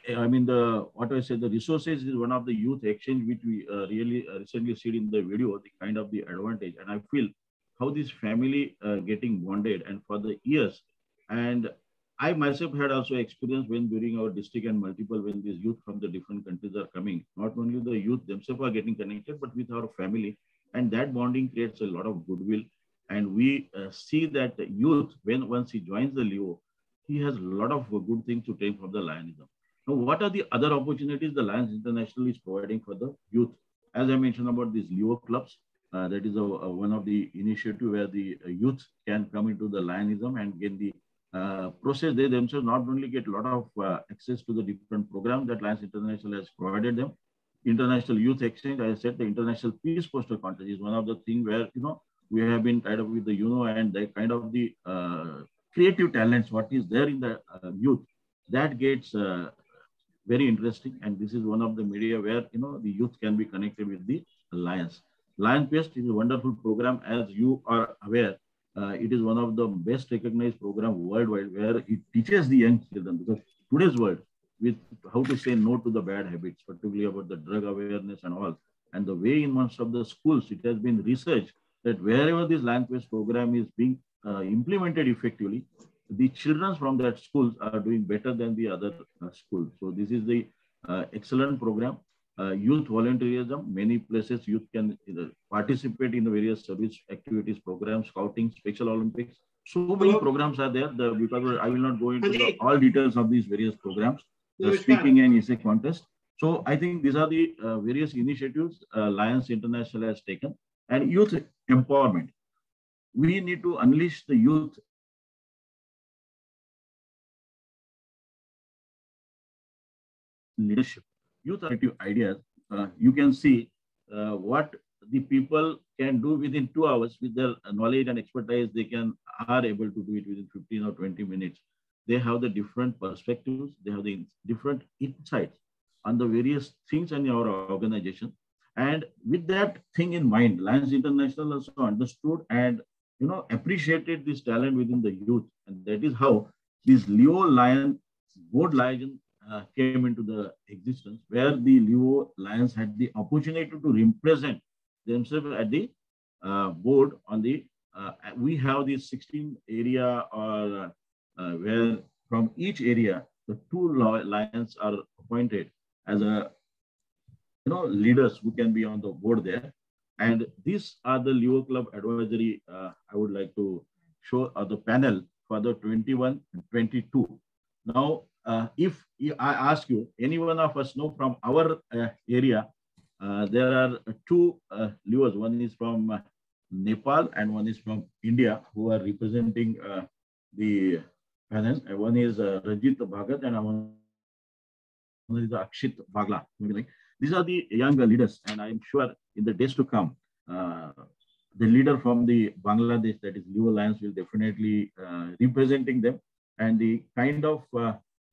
Speaker 5: the resources is one of the youth exchange which we really recently seen in the video, the kind of the advantage, and I feel how this family getting bonded and for the years. And I myself had also experienced when during our district and multiple, when these youth from the different countries are coming, not only the youth themselves are getting connected, but with our family. And that bonding creates a lot of goodwill. And we see that the youth, once he joins the LEO, he has a lot of good things to take from the Lionism. Now, what are the other opportunities the Lions International is providing for the youth? As I mentioned about these LEO clubs, that is one of the initiative where the youth can come into the Lionism and get the process. They themselves not only get a lot of access to the different programs that Lions International has provided them. International Youth Exchange, as I said, the International Peace Poster Contest is one of the things where, we have been tied up with the, and the kind of the creative talents, what is there in the youth, that gets very interesting. And this is one of the media where, the youth can be connected with the Lions. Lion Quest is a wonderful program. As you are aware, it is one of the best recognized program worldwide where it teaches the young children, because today's world, with how to say no to the bad habits, particularly about the drug awareness and all. And the way in most of the schools, it has been researched that wherever this Lion Quest program is being implemented effectively, the children from that schools are doing better than the other schools. So this is the excellent program. Youth volunteerism, many places youth can participate in the various service activities, programs, scouting, special Olympics. So many programs are there. Because I will not go into all details of these various programs, the speaking and essay contest. So I think these are the various initiatives Lions International has taken. And youth empowerment. We need to unleash the youth leadership, youth ideas. You can see what the people can do within 2 hours with their knowledge and expertise. They are able to do it within 15 or 20 minutes. They have the different perspectives. They have the different insights on the various things in our organization. And with that thing in mind, Lions International also understood and appreciated this talent within the youth. And that is how this Leo Lion Board Lion came into the existence, where the Leo Lions had the opportunity to represent themselves at the board on the, we have this 16 area or where from each area, the 2 lions are appointed as a, leaders who can be on the board there. And these are the Leo Club advisory. I would like to show the panel for the 21 and 22. Now, if I ask you, any one of us know from our area, there are 2 Leos. One is from Nepal and one is from India, who are representing the panel. And one is Rajit Bhagat and one is Akshit Bagla. These are the young leaders, and I'm sure in the days to come, the leader from the Bangladesh, that is Leo Lions, will definitely representing them. And the kind of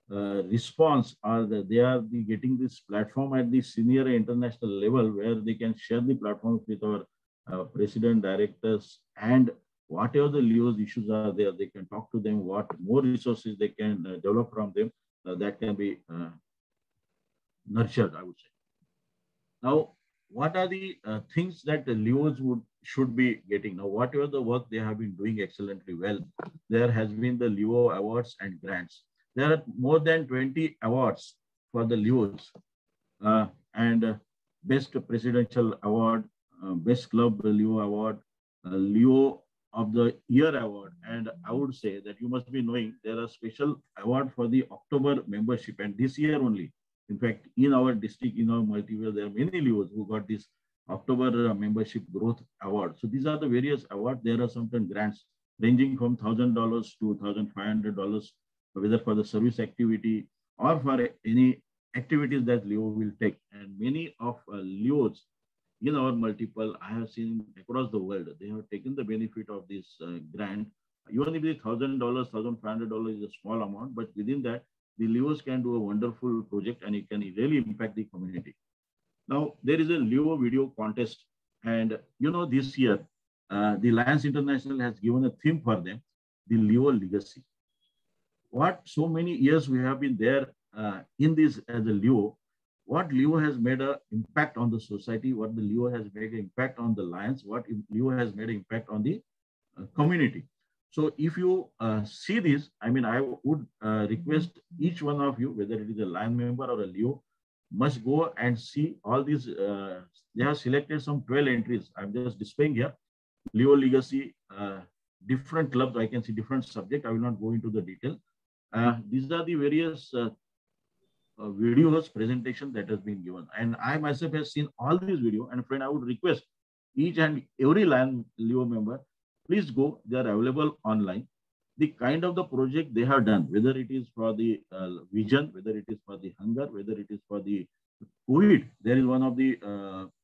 Speaker 5: response they are getting this platform at the senior international level, where they can share the platforms with our president, directors, and whatever the Leo's issues are there, they can talk to them, what more resources they can develop from them, that can be nurtured, I would say. Now, what are the things that the Leos should be getting? Now, whatever the work they have been doing excellently well, there has been the Leo Awards and grants. There are more than 20 awards for the Leos, and Best Presidential Award, Best Club Leo Award, Leo of the Year Award. And I would say that you must be knowing there are special award for the October membership, and this year only. In fact, in our district, in our Motivator, there are many Leos who got this October membership growth award. So these are the various awards. There are certain grants ranging from $1,000 to $1,500, whether for the service activity or for any activities that Leo will take. And many of Leos in our multiple, I have seen across the world, they have taken the benefit of this grant. Even if it's $1,000, $1,500 is a small amount, but within that, the Leos can do a wonderful project and it can really impact the community. Now, there is a Leo video contest. And this year, the Lions International has given a theme for them, the Leo Legacy. What so many years we have been there in this as a Leo, what Leo has made an impact on the society, what the Leo has made an impact on the Lions, what Leo has made an impact on the community. So if you see this, I mean, I would request each one of you, whether it is a Lion member or a Leo, must go and see all these. They have selected some 12 entries. I'm just displaying here. Leo Legacy, different clubs. I can see different subject. I will not go into the detail. These are the various videos presentation that has been given. And I myself have seen all these videos. And friend, I would request each and every Lion Leo member, please go. They are available online. The kind of the project they have done, whether it is for the vision, whether it is for the hunger, whether it is for the COVID. There is one of the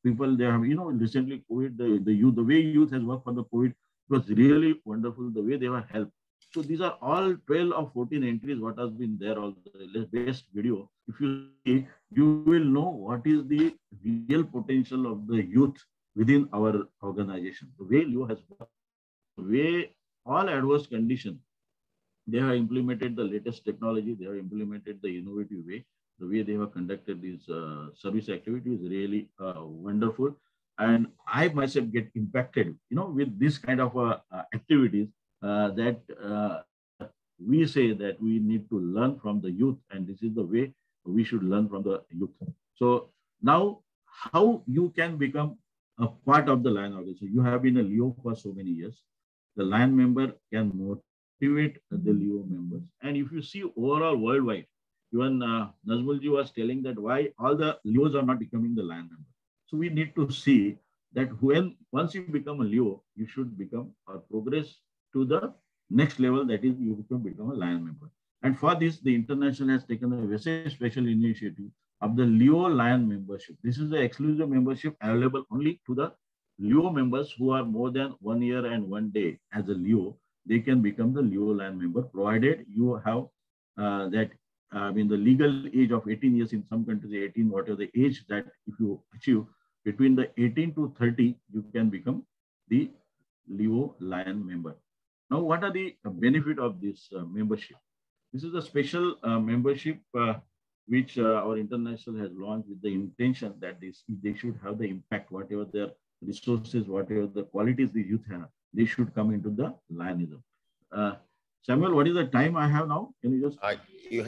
Speaker 5: people they have, recently COVID, the youth, the way youth has worked for the COVID was really wonderful, the way they were helped. So these are all 12 or 14 entries, what has been there, all the best video. If you see, you will know what is the real potential of the youth within our organization. The way Leo has worked, the way all adverse conditions, they have implemented the latest technology, they have implemented the innovative way. The way they have conducted these service activities is really wonderful. And I myself get impacted, with this kind of activities that we say that we need to learn from the youth, and this is the way we should learn from the youth. So now, how you can become a part of the Lion organization? You have been a Leo for so many years. The Lion member can motivate the Leo members. And if you see overall worldwide, even Nazmulji was telling that why all the Leos are not becoming the Lion member. So we need to see that once you become a Leo, you should become or progress to the next level, that is you become a Lion member. And for this, the International has taken a very special initiative of the Leo Lion membership. This is the exclusive membership available only to the Leo members who are more than 1 year and 1 day as a Leo. They can become the Leo Lion member, provided you have the legal age of 18 years, in some countries 18, whatever the age that if you achieve between the 18 to 30, you can become the Leo Lion member. Now, what are the benefit of this membership? This is a special membership which our international has launched with the intention that they should have the impact, whatever their resources, whatever the qualities the youth have, they should come into the Lionism. Samuel, what is the time I have now? Can you just?
Speaker 1: You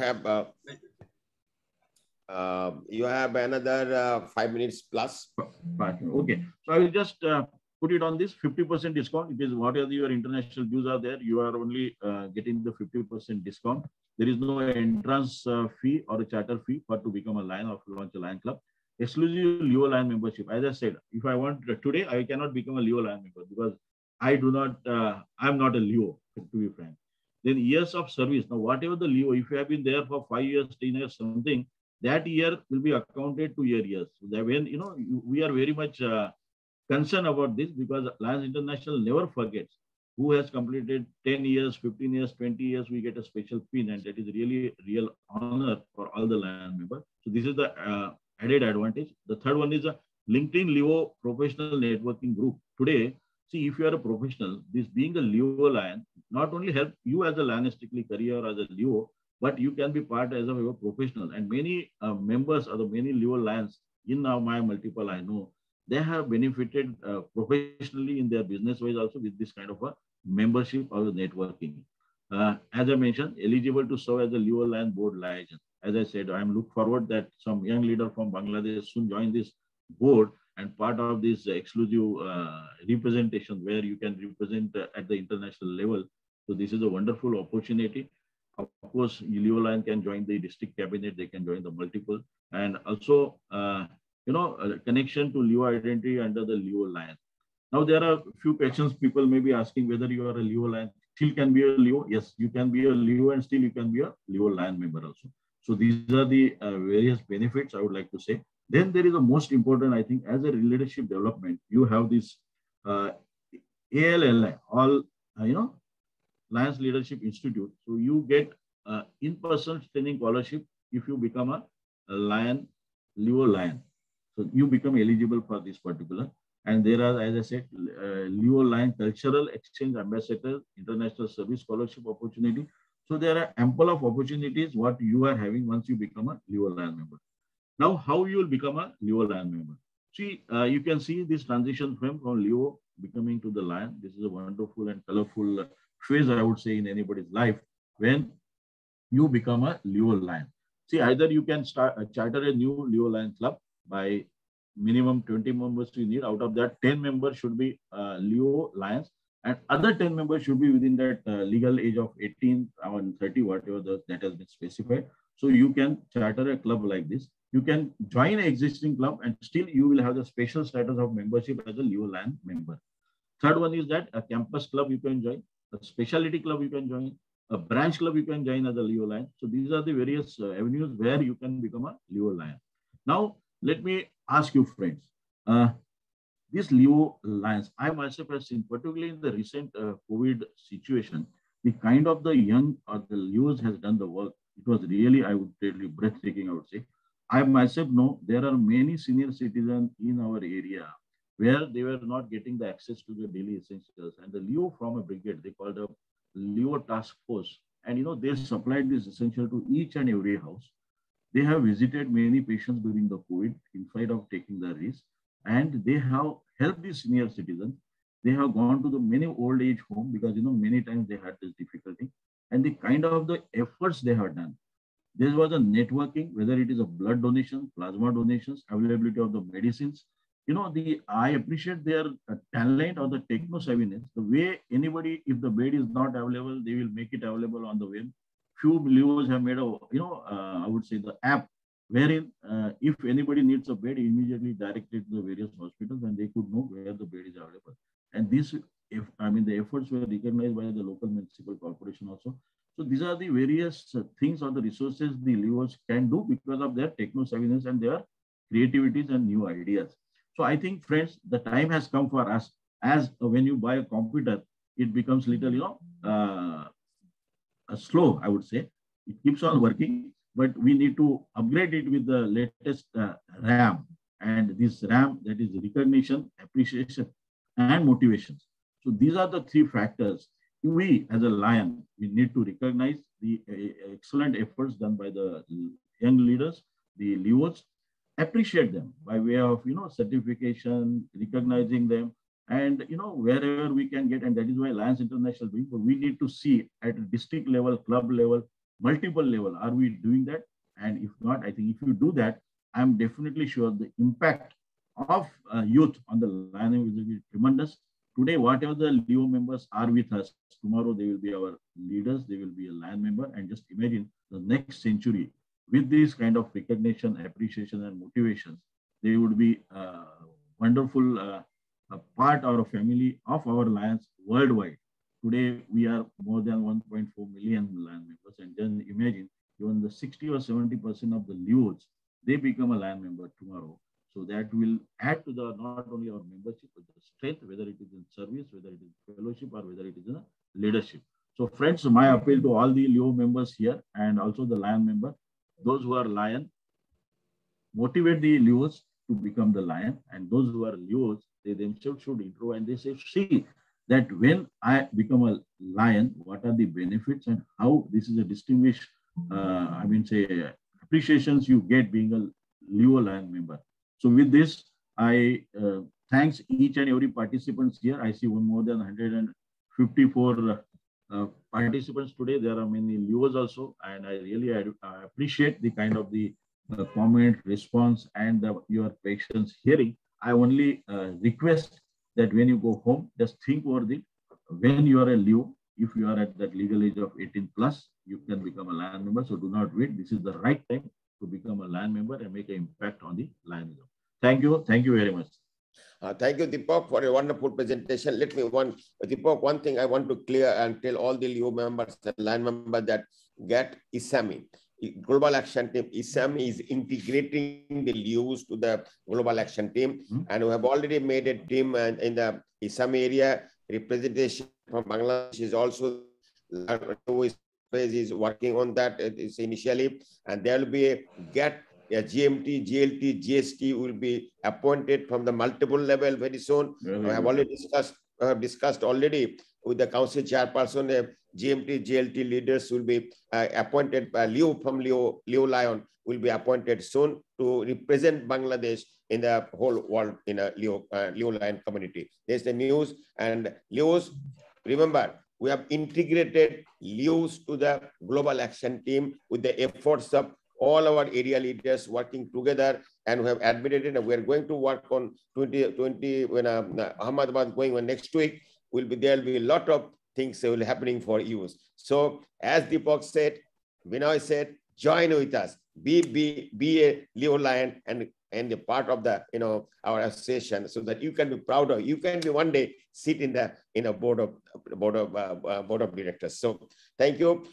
Speaker 1: have another 5 minutes plus.
Speaker 5: Okay, so I will just put it on this 50% discount. It is whatever your international dues are there, you are only getting the 50% discount. There is no entrance fee or a charter fee for to become a Lion or to launch a Lion Club. Exclusive Leo Lion membership. As I said, if I want today, I cannot become a Leo Lion member because I do not, I'm not a Leo, to be frank. Then years of service. Now, whatever the Leo, if you have been there for 5 years, 10 years, something, that year will be accounted to your years. So that when, we are very much concerned about this because Lions International never forgets who has completed 10 years, 15 years, 20 years, we get a special pin, and that is really real honor for all the Lion members. So this is the added advantage. The third one is a LinkedIn Leo professional networking group. Today, see, if you are a professional, this being a Leo Lion not only help you as a Lionistically career as a Leo, but you can be part as a professional. And many members or the many Leo Lions in now my multiple, I know, they have benefited professionally in their business ways also with this kind of a membership or networking. As I mentioned, eligible to serve as a Leo Lion board liaison. As I said, I am look forward that some young leader from Bangladesh soon join this board and part of this exclusive representation where you can represent at the international level. So this is a wonderful opportunity. Of course, Leo Lion can join the district cabinet, they can join the multiple, and also, connection to Leo identity under the Leo Lion. Now, there are a few questions people may be asking whether you are a Leo Lion, still can be a Leo. Yes, you can be a Leo and still you can be a Leo Lion member also. So these are the various benefits I would like to say. Then there is a most important, I think, as a leadership development, you have this ALLI, all, Lions Leadership Institute. So you get in-person training scholarship if you become a Lion, Leo Lion. So you become eligible for this particular. And there are, as I said, Leo Lion Cultural Exchange Ambassador, International Service Scholarship opportunity. So there are ample of opportunities what you are having once you become a Leo Lion member. Now, how you will become a Leo Lion member? See, you can see this transition from Leo becoming to the Lion. This is a wonderful and colorful phase, I would say, in anybody's life when you become a Leo Lion. See, either you can charter a new Leo Lion club by minimum 20 members you need. Out of that, 10 members should be Leo Lions, and other 10 members should be within that legal age of 18 or 30, whatever that has been specified. So you can charter a club like this. You can join an existing club and still you will have the special status of membership as a Leo Lion member. Third one is that a campus club you can join, a specialty club you can join, a branch club you can join as a Leo Lion. So these are the various avenues where you can become a Leo Lion. Now, let me ask you, friends, these Leo Lions, I myself have seen, particularly in the recent COVID situation, the kind of the young or the Leos has done the work. It was really, I would tell you, breathtaking, I would say. I myself know there are many senior citizens in our area where they were not getting the access to the daily essentials. And the Leo from a brigade, they called a Leo task force. And they supplied this essential to each and every house. They have visited many patients during the COVID in spite of taking the risk. And they have helped the senior citizens. They have gone to the many old age home because, many times they had this difficulty. And the kind of the efforts they have done. There was a networking, whether it is a blood donation, plasma donations, availability of the medicines. I appreciate their talent or the techno savviness. The way anybody, if the bed is not available, they will make it available on the web. Few believers have made I would say the app wherein if anybody needs a bed, immediately directed to the various hospitals and they could know where the bed is available. And this, the efforts were recognized by the local municipal corporation also. So these are the various things or the resources the Leos can do because of their techno savviness and their creativities and new ideas. So I think, friends, the time has come for us. As when you buy a computer, it becomes little, slow, I would say. It keeps on working, but we need to upgrade it with the latest RAM. And this RAM, that is recognition, appreciation, and motivations. So these are the three factors. We, as a Lion, we need to recognize the excellent efforts done by the young leaders, the Leos, appreciate them by way of, certification, recognizing them, and, wherever we can get, and that is why Lions International doing, but we need to see at a district level, club level, multiple level, are we doing that? And if not, I think if you do that, I'm definitely sure the impact of youth on the Lion will be tremendous. Today, whatever the Leo members are with us, tomorrow they will be our leaders, they will be a Lion member, and just imagine the next century with this kind of recognition, appreciation, and motivations, they would be a wonderful part or a family of our Lions worldwide. Today, we are more than 1.4 million Lion members, and then imagine even the 60 or 70% of the Leos, they become a Lion member tomorrow. So that will add to the not only our membership, but the strength, whether it is in service, whether it is fellowship, or whether it is in a leadership. So friends, my appeal to all the Leo members here and also the Lion member, those who are Lion, motivate the Leos to become the Lion, and those who are Leos, they themselves should improve and they say, see that when I become a Lion, what are the benefits and how this is a distinguished, appreciations you get being a Leo Lion member. So with this, I thanks each and every participants here. I see more than 154 participants today. There are many Leos also, and I really appreciate the kind of the comment, response, and your patience hearing. I only request that when you go home, just think over it. When you are a Leo, if you are at that legal age of 18 plus, you can become a Lion member. So do not wait. This is the right time to become a Lion member and make an impact on the Lionism. Thank you. Thank you very much.
Speaker 1: Thank you, Deepak, for a wonderful presentation. Let me Deepak, one thing I want to clear and tell all the Leo members and Lion members that get ISAMI, Global Action Team. ISAMI is integrating the Leos to the Global Action Team. And we have already made a team in the ISAMI area. Representation from Bangladesh is also is working on that initially. And there will be a GMT, GLT, GST will be appointed from the multiple level very soon. I have already discussed already with the council chairperson. GMT, GLT leaders will be appointed by Leo from Leo Lion will be appointed soon to represent Bangladesh in the whole world in a Leo Lion community. There's the news, and Leos, remember, we have integrated Leos to the Global Action Team with the efforts of all our area leaders working together, and we have admitted it. We are going to work on 2020 when Ahmedabad going on next week. There will be a lot of things that will happening for you. So as Deepak said, Vinay said, join with us, be a Leo Lion and the part of the our association, so that you can be proud of. You can be one day sit in the board of directors. So thank you.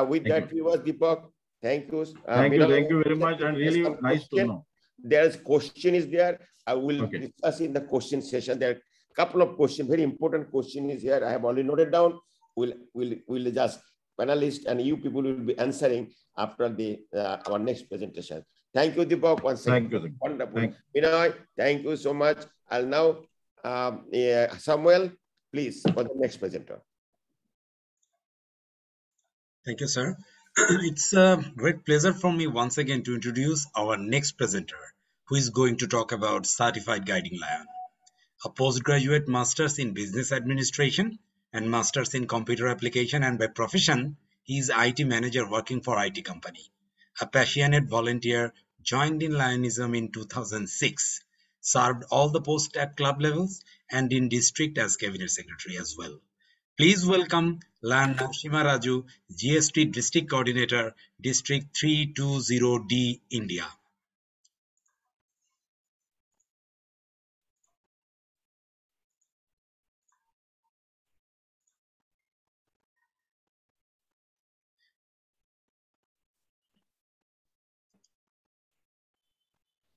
Speaker 1: With that, viewers, Deepak. Thank you.
Speaker 5: Thank you very much, and really nice to know.
Speaker 1: There's question is there. I will discuss in the question session. There are a couple of questions, very important question is here. I have already noted down. will just panelists and you people will be answering after the our next presentation. Thank you, Deepak, once again.
Speaker 5: Thank you.
Speaker 1: Wonderful. Vinay, thank you so much. I'll now, Samuel, please, for the next presenter.
Speaker 4: Thank you, sir. It's a great pleasure for me once again to introduce our next presenter, who is going to talk about Certified Guiding Lion, a postgraduate master's in business administration and master's in computer application, and by profession, he is IT manager working for IT company. A passionate volunteer, joined in Lionism in 2006, served all the posts at club levels and in district as cabinet secretary as well. Please welcome Lion Narasimha Raju, GST District Coordinator, District 320D, India.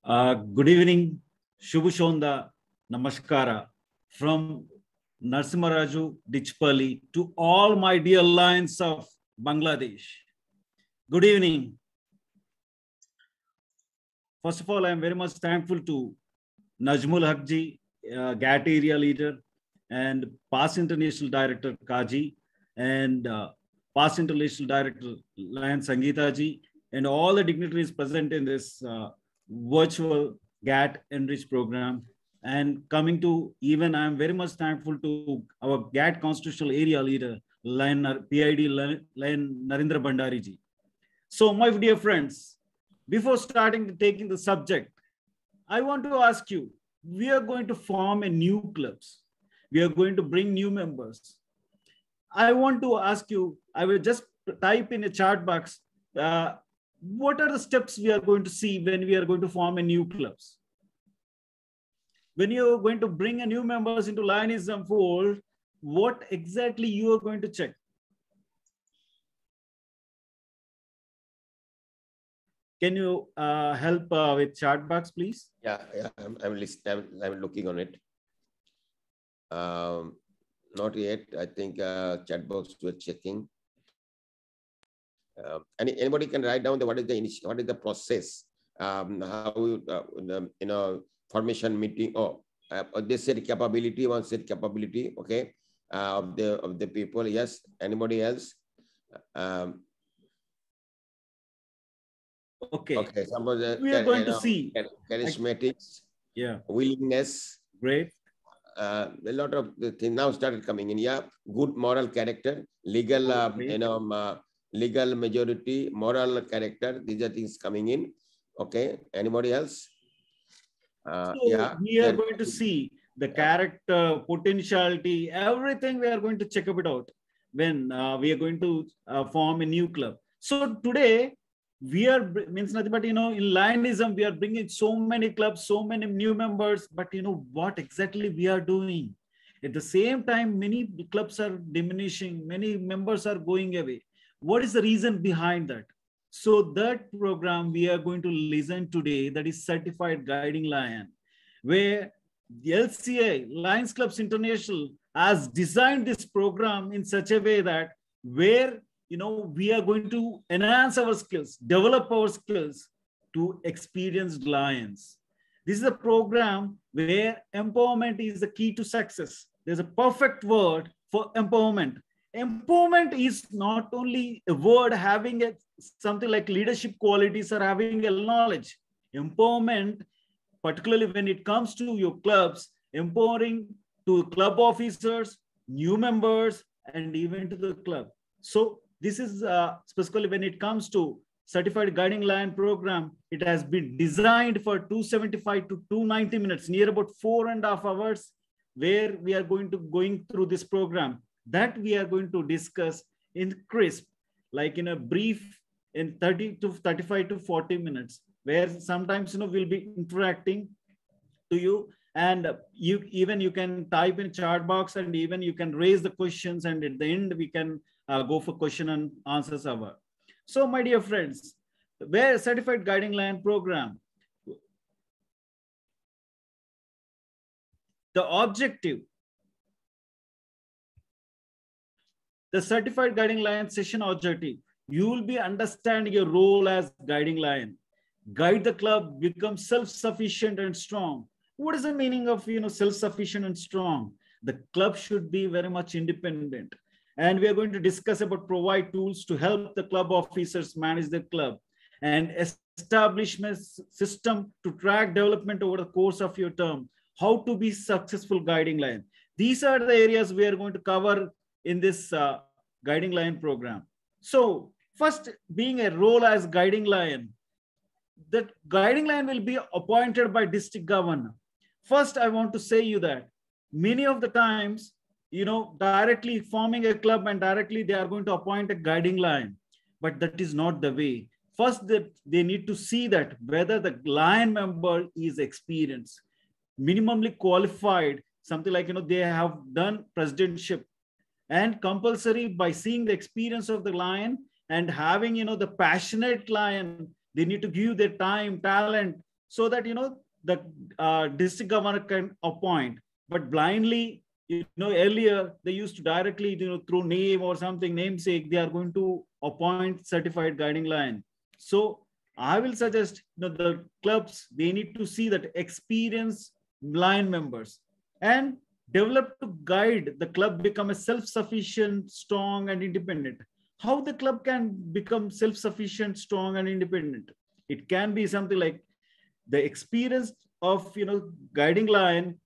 Speaker 8: Good evening, Shubhushonda, Namaskara, from Narasimha Dichpally to all my dear lions of Bangladesh. Good evening. First of all, I am very much thankful to Najmul Haqji, GAT area leader, and past international director Kaji, and past international director Lion Sangeeta ji, and all the dignitaries present in this virtual GAT Enrich program. And coming to even, I am very much thankful to our GAT constitutional area leader, PID Lion Narendra Bhandari ji. So my dear friends, before taking the subject, I want to ask you, we are going to form a new clubs. We are going to bring new members. I want to ask you, I will just type in a chat box, what are the steps we are going to see when we are going to form a new clubs? When you're going to bring a new members into Lionism fold, what exactly you are going to check? Can you help with chat box, please?
Speaker 1: Yeah, I'm listening. I'm looking on it. Not yet. I think chat box we're checking. Anybody can write down what is the process? How formation meeting? They said capability. One said capability. Okay, of the people. Yes. Anybody else?
Speaker 8: Okay.
Speaker 1: Okay. Suppose
Speaker 8: we are going to see
Speaker 1: charismatics.
Speaker 8: Yeah.
Speaker 1: Willingness.
Speaker 8: Great.
Speaker 1: A lot of the things now started coming in. Yeah. Good moral character. Legal. Legal majority. Moral character. These are things coming in. Okay. Anybody else?
Speaker 8: So we are going to see the character, potentiality, everything we are going to check it out when we are going to form a new club. So today we are, means nothing but, in Lionism, we are bringing so many clubs, so many new members, but what exactly we are doing? At the same time, many clubs are diminishing, many members are going away. What is the reason behind that? So that program we are going to listen today, that is Certified Guiding Lion, where the LCA, Lions Clubs International, has designed this program in such a way that where we are going to enhance our skills, develop our skills to experienced lions. This is a program where empowerment is the key to success. There's a perfect word for empowerment. Empowerment is not only a word having something like leadership qualities or having a knowledge. Empowerment, particularly when it comes to your clubs, empowering to club officers, new members, and even to the club. So this is specifically when it comes to Certified Guiding Lion program. It has been designed for 275 to 290 minutes, near about 4.5 hours, where we are going through this program that we are going to discuss in crisp, like in a brief, in 30 to 35 to 40 minutes, where sometimes we'll be interacting to you, and you can type in chat box, and even you can raise the questions, and at the end we can go for question and answers hour. So my dear friends, where Certified Guiding Lion program, the objective the certified guiding lion session objective. You will be understanding your role as guiding lion. Guide the club, become self-sufficient and strong. What is the meaning of self-sufficient and strong? The club should be very much independent. And we are going to discuss about provide tools to help the club officers manage the club and establish a system to track development over the course of your term. How to be successful guiding lion. These are the areas we are going to cover in this guiding lion program. So first, being a role as guiding lion, that guiding lion will be appointed by district governor. First, I want to say you that many of the times, directly forming a club and directly they are going to appoint a guiding lion, but that is not the way. First, they need to see that whether the lion member is experienced, minimally qualified, something like, they have done presidentship, and compulsory by seeing the experience of the lion and having, the passionate lion, they need to give their time, talent, so that, the district governor can appoint. But blindly, earlier they used to directly, through name or something, namesake, they are going to appoint certified guiding lion. So I will suggest, the clubs, they need to see that experienced lion members and develop to guide the club become a self-sufficient, strong and independent. How the club can become self-sufficient, strong and independent? It can be something like the experience of, guiding lion,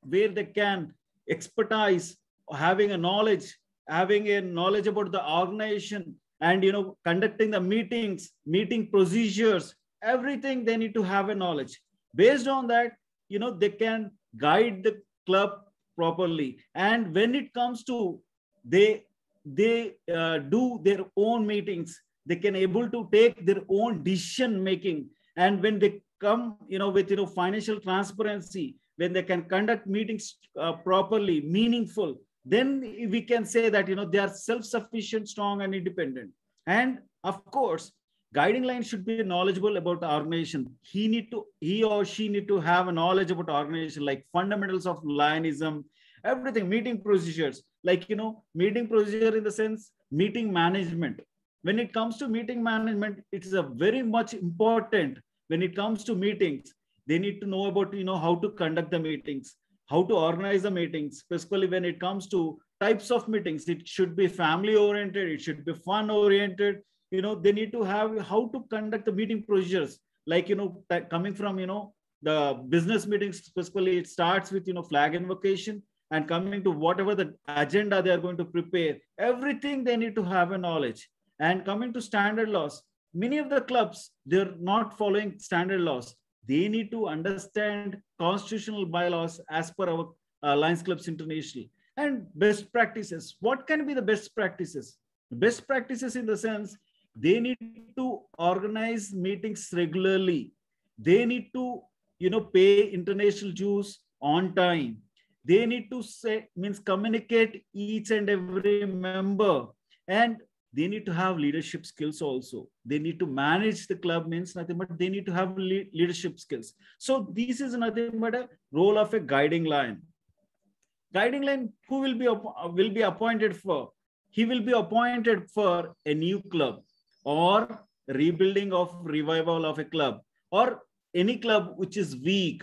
Speaker 8: where they can expertise, having a knowledge about the organization and, conducting the meetings, meeting procedures, everything they need to have a knowledge. Based on that, they can guide the club properly. And when it comes to they do their own meetings, they can able to take their own decision making. And when they come, with, financial transparency, when they can conduct meetings properly, meaningful, then we can say that, they are self-sufficient, strong and independent. And of course, guiding lion should be knowledgeable about the organization. He or she need to have a knowledge about organization, like fundamentals of lionism, everything, meeting procedures, like, meeting procedure in the sense, meeting management. When it comes to meeting management, it is a very much important. When it comes to meetings, they need to know about, how to conduct the meetings, how to organize the meetings, specifically when it comes to types of meetings. It should be family oriented, it should be fun oriented. They need to have how to conduct the meeting procedures, like, coming from, the business meetings, specifically it starts with, flag invocation, and coming to whatever the agenda they are going to prepare, everything they need to have a knowledge. And coming to standard laws, many of the clubs, they're not following standard laws. They need to understand constitutional bylaws as per our Lions Clubs International. And best practices. What can be the best practices? Best practices in the sense, they need to organize meetings regularly. They need to, pay international dues on time. They need to communicate each and every member. And they need to have leadership skills also. They need to manage the club, means nothing but they need to have leadership skills. So this is nothing but a role of a guiding lion. Guiding lion, who will be appointed for? He will be appointed for a new club or rebuilding of revival of a club or any club which is weak.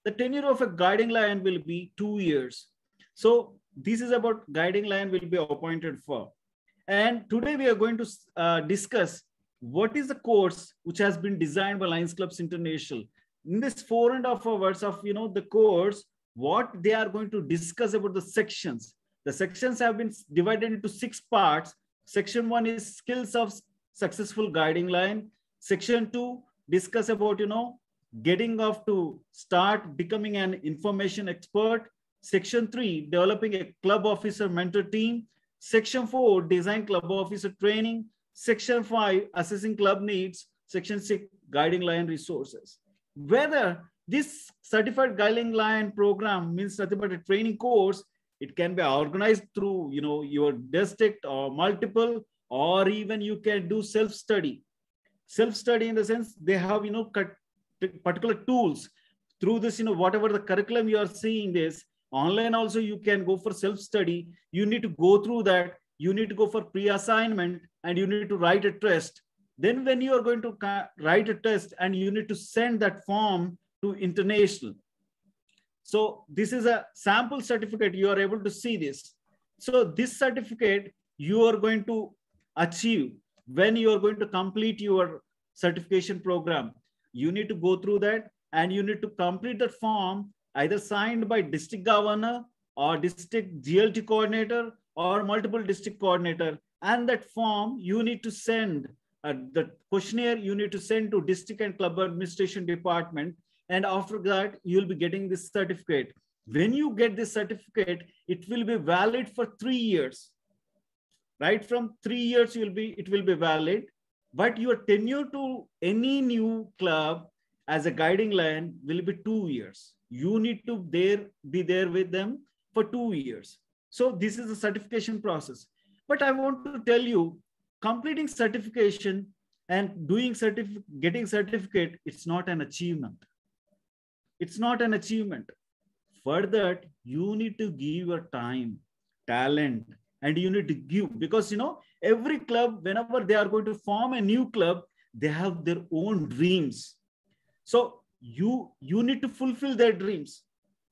Speaker 8: The tenure of a guiding lion will be 2 years. So this is about guiding lion will be appointed for. And today we are going to discuss what is the course which has been designed by Lions Clubs International. In this 4.5 hours of the course, what they are going to discuss about the sections. The sections have been divided into 6 parts. Section 1 is skills of successful guiding lion. Section 2 discuss about getting off to start becoming an information expert. Section 3 developing a club officer mentor team. Section 4, design club officer training. Section 5, assessing club needs. Section 6, guiding lion resources. Whether this certified guiding lion program means nothing but a training course, it can be organized through, your district or multiple, or even you can do self-study. Self-study in the sense they have, particular tools through this, whatever the curriculum you are seeing this, online also you can go for self-study. You need to go through that. you need to go for pre-assignment and you need to write a test. Then when you are going to write a test and you need to send that form to international. So this is a sample certificate. You are able to see this. So this certificate you are going to achieve when you are going to complete your certification program. You need to go through that and you need to complete that form either signed by district governor or district GLT coordinator or multiple district coordinator. And that form you need to send, the questionnaire you need to send to district and club administration department. And after that, you'll be getting this certificate. When you get this certificate, it will be valid for 3 years. Right from 3 years, it will be valid. But your tenure to any new club as a guiding line will be 2 years. You need to be there with them for 2 years. So this is the certification process. But I want to tell you, completing certification and getting certificate, it's not an achievement. It's not an achievement. For that, you need to give your time, talent, and you need to give, because every club, whenever they are going to form a new club, they have their own dreams. So you need to fulfill their dreams.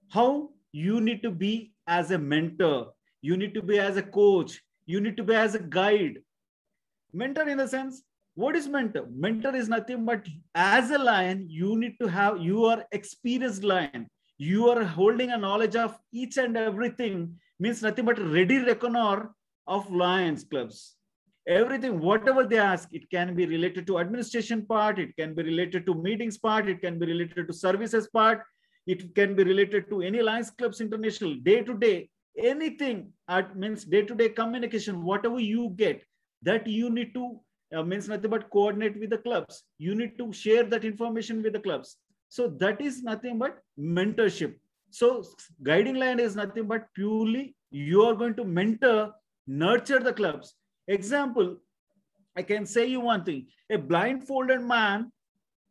Speaker 8: How? You need to be as a mentor. You need to be as a coach. You need to be as a guide. Mentor in the sense, what is mentor? Mentor is nothing but as a lion, you need to have your experienced lion. You are holding a knowledge of each and everything, means nothing but ready reckoner of lions clubs. Everything, whatever they ask, it can be related to administration part, it can be related to meetings part, it can be related to services part, it can be related to any Lions Clubs International, day-to-day, anything, means day-to-day communication, whatever you get, that you need to, means nothing but coordinate with the clubs. You need to share that information with the clubs. So that is nothing but mentorship. So guiding line is nothing but purely you are going to mentor, nurture the clubs. Example, I can say you one thing, a blindfolded man,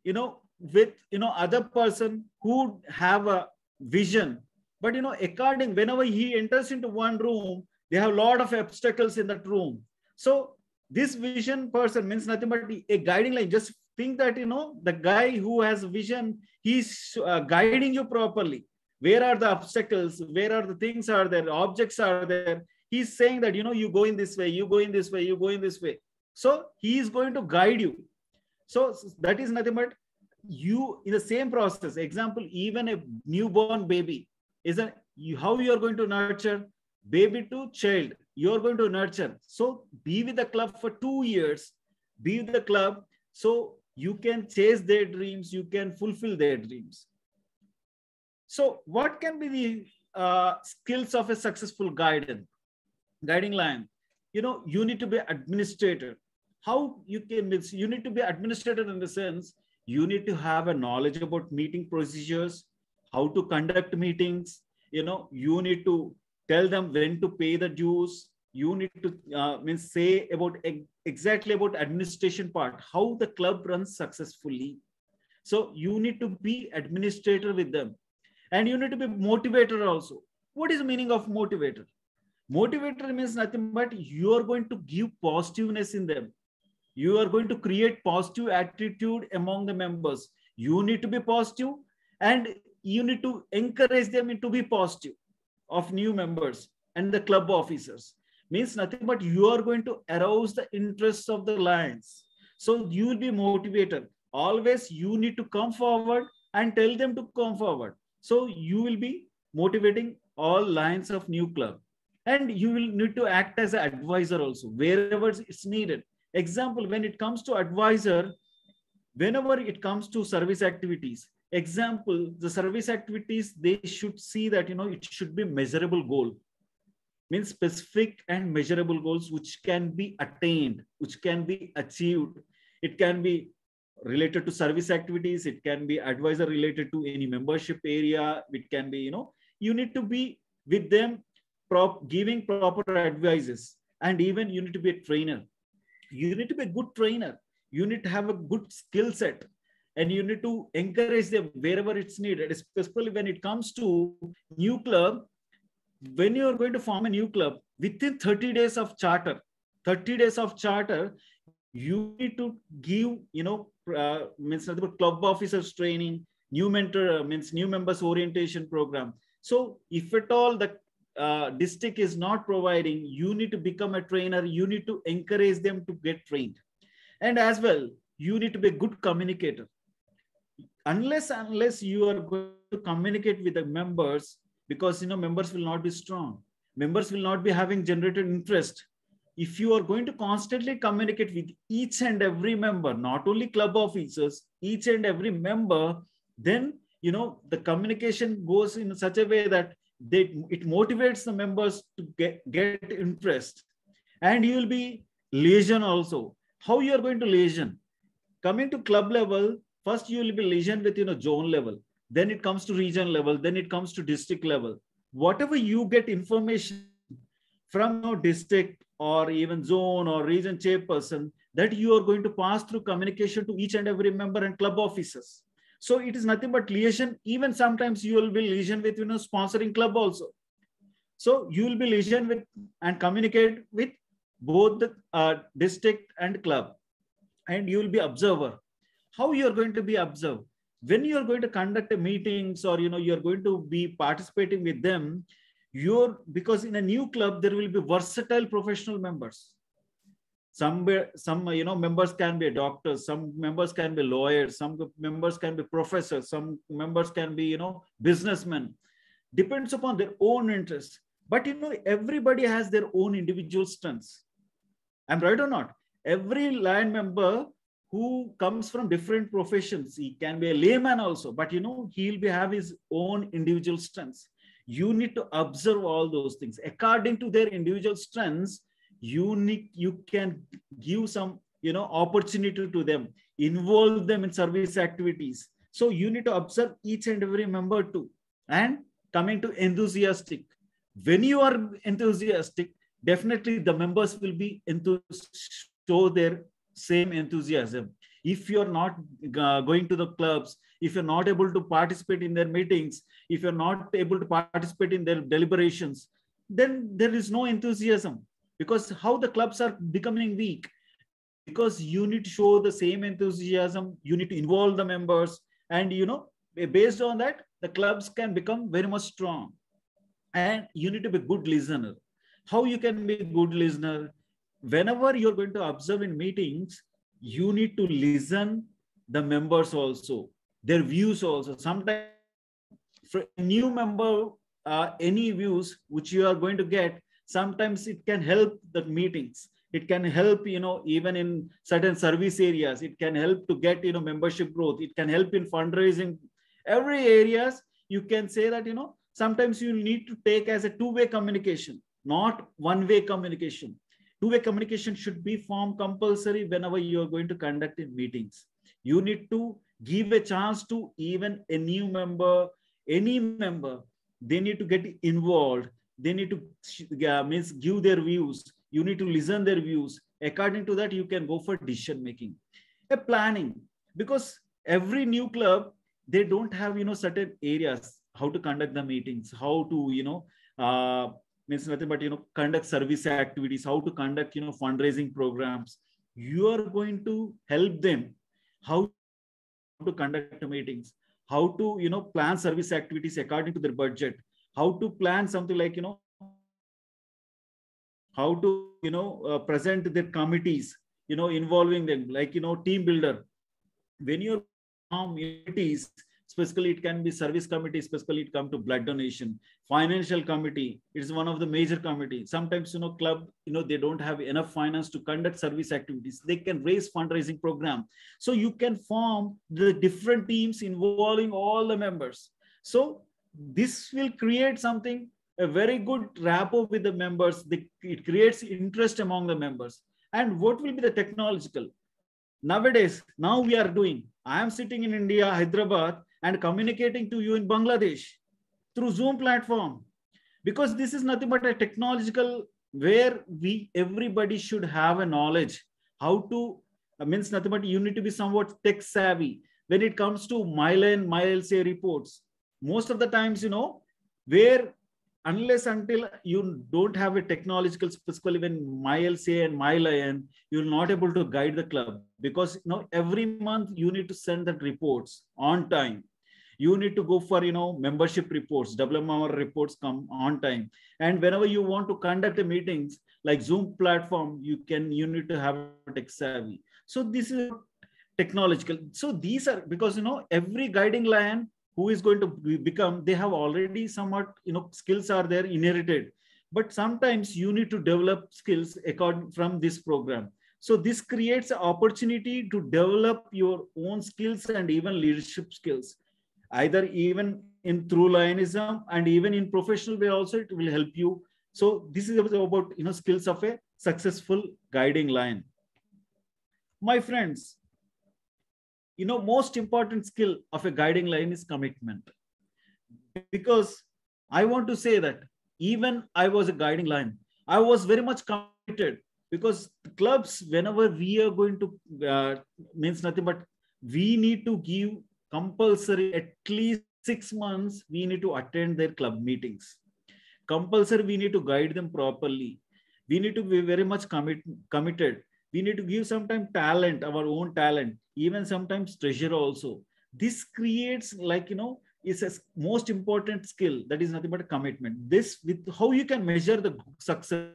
Speaker 8: with, other person who have a vision, but, according, whenever he enters into one room, they have a lot of obstacles in that room. So this vision person means nothing but a guiding line. Just think that, the guy who has vision, he's guiding you properly. Where are the obstacles? Where are the things are there? Objects are there? He's saying that, you go in this way, you go in this way, you go in this way. So he is going to guide you. So that is nothing but you in the same process. Example, even a newborn baby is how you are going to nurture baby to child. You are going to nurture. So be with the club for 2 years. Be with the club so you can chase their dreams. You can fulfill their dreams. So what can be the skills of a successful guiding lion? You need to be administrator. How you need to be administrator in the sense, you need to have a knowledge about meeting procedures, how to conduct meetings. You need to tell them when to pay the dues. You need to say about exactly about administration part, how the club runs successfully. So you need to be administrator with them. And you need to be motivator also. What is the meaning of motivator? Motivator means nothing but you are going to give positiveness in them. You are going to create positive attitude among the members. You need to be positive and you need to encourage them to be positive of new members and the club officers. Means nothing but you are going to arouse the interests of the lions. So you will be motivator. Always you need to come forward and tell them to come forward. So you will be motivating all lions of new club. And you will need to act as an advisor also, wherever it's needed. Example, when it comes to advisor, whenever it comes to service activities, example, the service activities, they should see that, it should be measurable goal. Means specific and measurable goals which can be attained, which can be achieved. It can be related to service activities. It can be advisor related to any membership area. It can be, you need to be with them, giving proper advices. And even you need to be a trainer. You need to be a good trainer. You need to have a good skill set. And you need to encourage them wherever it's needed, especially when it comes to new club. when you are going to form a new club, within 30 days of charter, 30 days of charter, you need to give, means club officers training, new mentor, means new members orientation program. So if at all the district is not providing, you need to become a trainer. You need to encourage them to get trained. And as well, you need to be a good communicator. Unless you are going to communicate with the members, because members will not be strong. Members will not be having generated interest. If you are going to constantly communicate with each and every member, not only club officers, each and every member, then the communication goes in such a way that it motivates the members to get interest. And you will be liaison also. How you are going to liaison? Coming to club level, first you will be liaison with zone level, then it comes to region level, then it comes to district level. Whatever you get information from district or even zone or region chairperson, that you are going to pass through communication to each and every member and club officers. So it is nothing but liaison. Even sometimes you will be liaison with sponsoring club also. So you will be liaison with and communicate with both the district and club, and you will be observer. How you are going to be observed? When you are going to conduct a meetings, or you are going to be participating with them, because in a new club there will be versatile professional members. Some members can be doctors, some members can be lawyers, some members can be professors, some members can be businessmen. Depends upon their own interest. But everybody has their own individual strengths. I'm right or not? Every line member who comes from different professions, he can be a layman also, but he'll have his own individual strengths. You need to observe all those things according to their individual strengths. You can give some opportunity to them, involve them in service activities. So you need to observe each and every member too. And coming to enthusiastic, when you are enthusiastic, definitely the members will be show their same enthusiasm. If you're not going to the clubs, if you're not able to participate in their meetings, if you're not able to participate in their deliberations, then there is no enthusiasm. Because how the clubs are becoming weak? Because you need to show the same enthusiasm, you need to involve the members, and based on that, the clubs can become very much strong. And you need to be a good listener. How you can be a good listener? Whenever you're going to observe in meetings, you need to listen the members also, their views also. Sometimes for a new member, any views which you are going to get, sometimes it can help the meetings. It can help, even in certain service areas, it can help to get, membership growth. It can help in fundraising. Every areas, you can say that, sometimes you need to take as a two-way communication, not one-way communication. Two-way communication should be formed compulsory whenever you are going to conduct in meetings. You need to give a chance to even a new member, any member. They need to get involved. They need to give their views. You need to listen their views. According to that, you can go for decision making. A planning, because every new club, they don't have certain areas how to conduct the meetings, how to means nothing but conduct service activities, how to conduct fundraising programs. You are going to help them how to conduct meetings, how to plan service activities according to their budget, how to plan something like how to present their committees, involving them, like team builder. When you're committees, specifically it can be service committee, specifically it come to blood donation, financial committee. It's one of the major committees. Sometimes club they don't have enough finance to conduct service activities. They can raise fundraising program. So you can form the different teams involving all the members. So this will create something, a very good rapport with the members. It creates interest among the members. And what will be the technological? Nowadays, now we are doing, I am sitting in India, Hyderabad, and communicating to you in Bangladesh through Zoom platform, because this is nothing but a technological where everybody should have a knowledge how to, means nothing but you need to be somewhat tech savvy when it comes to mile say reports. Most of the times, where unless until you don't have a technological, specifically when MyLCA and MyLion, you're not able to guide the club, because every month you need to send that reports on time. You need to go for membership reports, WMR reports come on time. And whenever you want to conduct a meetings like Zoom platform, you need to have a tech savvy. So this is technological. So these are, because every guiding lion who is going to become, they have already somewhat skills are there inherited, but sometimes you need to develop skills according from this program. So this creates an opportunity to develop your own skills and even leadership skills, either even in through lionism and even in professional way also it will help you. So this is about skills of a successful guiding lion. My friends, most important skill of a guiding lion is commitment. Because I want to say that even I was a guiding lion, I was very much committed, because clubs, whenever we are going to means nothing but we need to give compulsory at least 6 months, we need to attend their club meetings. Compulsory, we need to guide them properly. We need to be very much committed. We need to give sometimes talent, our own talent, even sometimes treasure also. This creates is a most important skill, that is nothing but a commitment. This with how you can measure the success,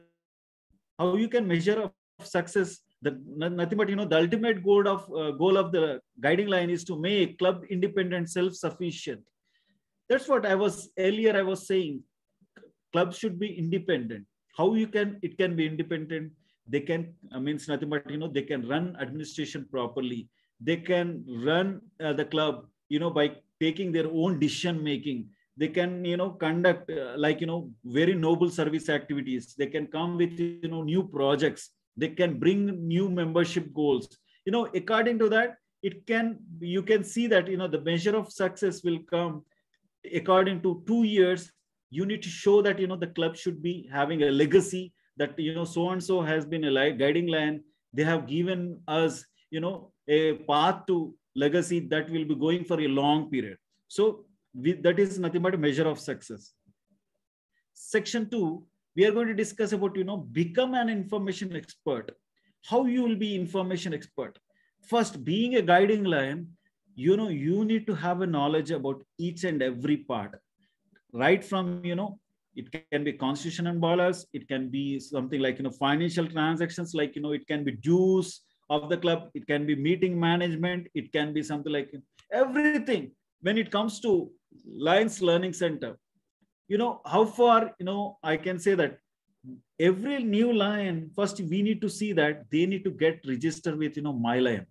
Speaker 8: how you can measure of success. Nothing but the ultimate goal of the guiding line is to make club independent, self-sufficient. That's what I was saying. Clubs should be independent. How it can be independent? They can means nothing but they can run administration properly. They can run the club by taking their own decision making. They can conduct very noble service activities. They can come with new projects. They can bring new membership goals. According to that, you can see that the measure of success will come according to 2 years. You need to show that the club should be having a legacy, that so and so has been a guiding lion. They have given us a path to legacy that will be going for a long period. So that is nothing but a measure of success. Section 2, we are going to discuss about become an information expert. How you will be information expert? First, being a guiding lion, you need to have a knowledge about each and every part, right from it can be constitution and bylaws, it can be something like financial transactions, like it can be dues of the club, it can be meeting management, it can be something like everything. When it comes to Lions Learning Center, how far I can say that every new lion, first we need to see that they need to get registered with MyLion.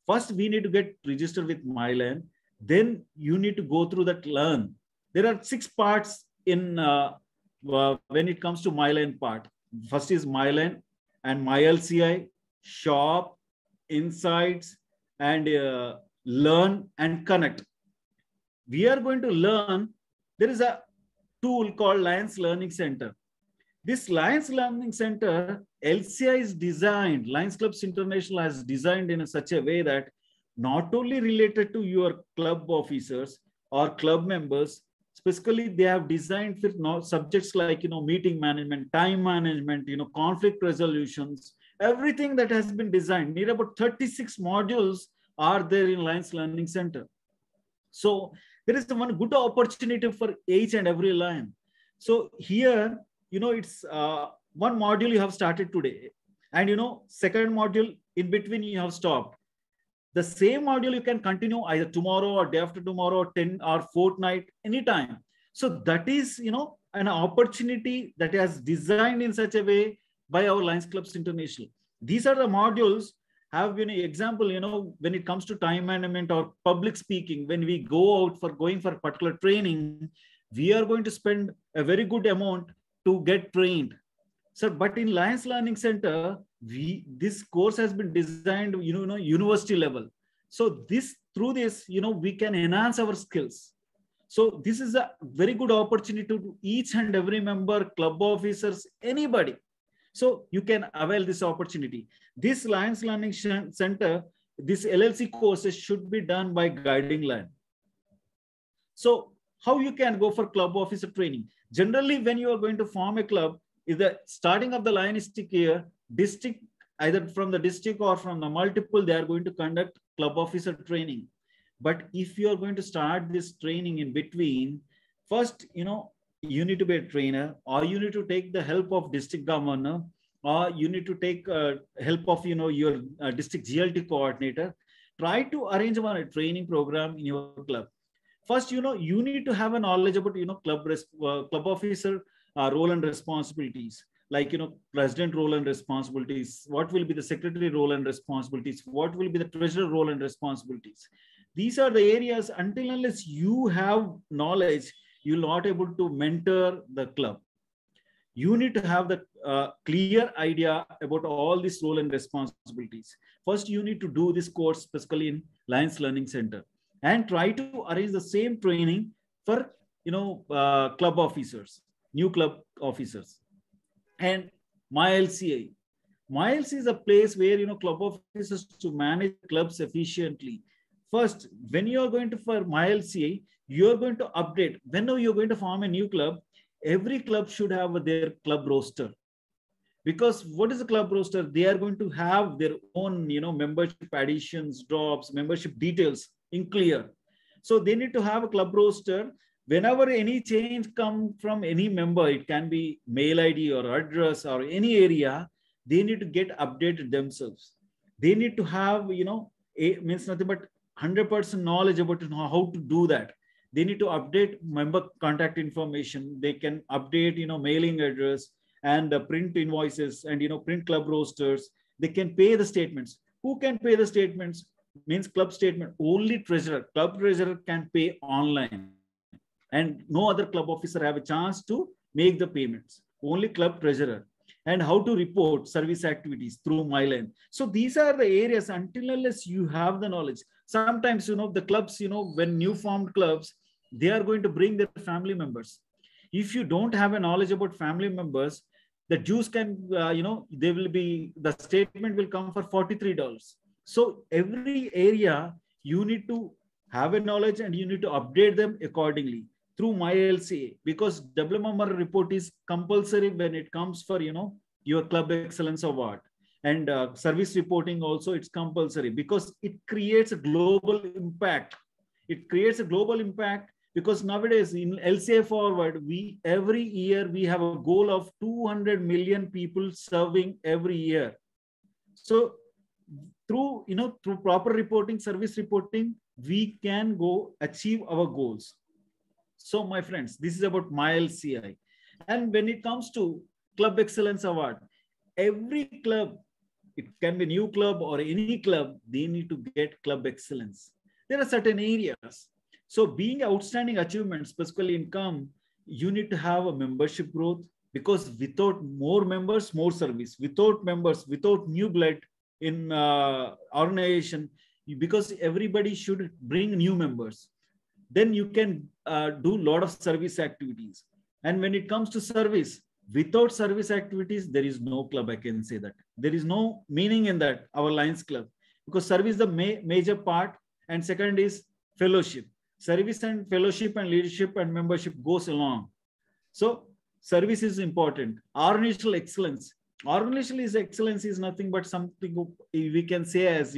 Speaker 8: First we need to get registered with MyLion, then you need to go through that learn. There are 6 parts in when it comes to MyLion part. First is MyLion and MyLCI, shop, insights, and learn and connect. We are going to learn. There is a tool called Lions Learning Center. This Lions Learning Center, LCI is designed, Lions Clubs International has designed in such a way that not only related to your club officers or club members, specifically they have designed for subjects like meeting management, time management, conflict resolutions, everything that has been designed. Near about 36 modules are there in Lions Learning Center. So there is one good opportunity for each and every lion. So here, it's one module you have started today, and second module in between you have stopped. The same module you can continue either tomorrow or day after tomorrow, 10 or fortnight, anytime. So that is an opportunity that is designed in such a way by our Lions Clubs International. These are the modules have been an example, when it comes to time management or public speaking, when we go out for going for particular training, we are going to spend a very good amount to get trained. So, but in Lions Learning Center, this course has been designed, university level. So through this, we can enhance our skills. So this is a very good opportunity to each and every member, club officers, anybody. So you can avail this opportunity. This Lions Learning Center, this LLC courses should be done by guiding lion. So how you can go for club officer training? Generally, when you are going to form a club, is the starting of the line is here, district, either from the district or from the multiple, they are going to conduct club officer training. But if you are going to start this training in between, first, you need to be a trainer, or you need to take the help of district governor, or you need to take help of, your district GLT coordinator. Try to arrange a training program in your club. First, you need to have a knowledge about, club officer role and responsibilities, like, president role and responsibilities, what will be the secretary role and responsibilities, what will be the treasurer role and responsibilities. These are the areas, until unless you have knowledge, you'll not able to mentor the club. You need to have the clear idea about all these role and responsibilities. First, you need to do this course specifically in Lions Learning Center, and try to arrange the same training for, club officers, new club officers. And MyLCA. MyLCA is a place where, club officers to manage clubs efficiently. First, when you are going to for MyLCA, you are going to update. Whenever you're going to form a new club, every club should have their club roster. Because what is a club roster? They are going to have their own, membership additions, drops, membership details in clear. So they need to have a club roster. Whenever any change come from any member, it can be mail ID or address or any area, they need to get updated themselves. They need to have, means nothing but 100% knowledge about how to do that. They need to update member contact information. They can update, mailing address and print invoices and, print club rosters. They can pay the statements. Who can pay the statements? Means club statement. Only treasurer. Club treasurer can pay online. And no other club officer have a chance to make the payments. Only club treasurer. And how to report service activities through MyLane. So these are the areas, until unless you have the knowledge. Sometimes, the clubs, when new formed clubs, they are going to bring their family members. If you don't have a knowledge about family members, the dues can, they will be, the statement will come for $43. So every area, you need to have a knowledge and you need to update them accordingly through MyLCA, because WMR report is compulsory when it comes for, your Club Excellence Award. And service reporting also, it's compulsory because it creates a global impact. It creates a global impact because nowadays in LCA Forward, every year we have a goal of 200 million people serving every year. So through, through proper reporting, service reporting, we can go achieve our goals. So my friends, this is about MyLCI. And when it comes to Club Excellence Award, every club, it can be new club or any club, they need to get Club Excellence. There are certain areas. So being outstanding achievement, specifically income, you need to have a membership growth, because without more members, more service. Without members, without new blood in organization, because everybody should bring new members. Then you can do a lot of service activities. And when it comes to service, without service activities, there is no club, I can say that. There is no meaning in that, our Lions Club, because service is the major part. And second is fellowship. Service and fellowship and leadership and membership goes along. So service is important. Organizational excellence. Organizational excellence is nothing but something we can say as,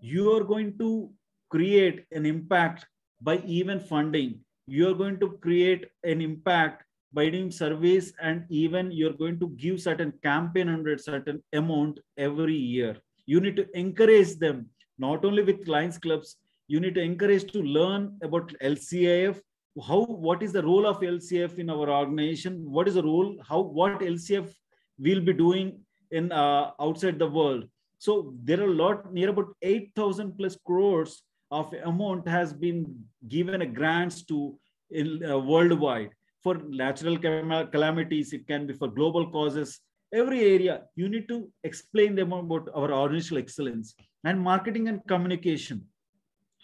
Speaker 8: you are going to create an impact by even funding. You're going to create an impact by doing surveys, and even you're going to give certain campaign under certain amount every year. You need to encourage them, not only with Lions clubs, you need to encourage to learn about LCAF, what is the role of LCF in our organization, what is the role, what LCF will be doing in outside the world. So there are a lot, near about 8,000 plus crores of amount has been given a grants to worldwide for natural calamities. It can be for global causes. Every area, you need to explain them about our organizational excellence. And marketing and communication.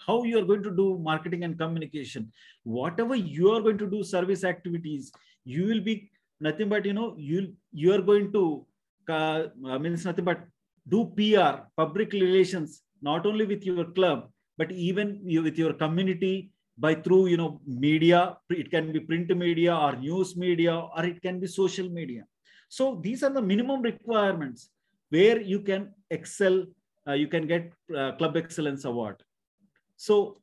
Speaker 8: How you are going to do marketing and communication. Whatever you are going to do service activities, you will be nothing but, you are going to, means nothing but do PR, public relations, not only with your club, but even with your community, by through, media. It can be print media or news media, or it can be social media. So these are the minimum requirements where you can excel. You can get Club Excellence Award. So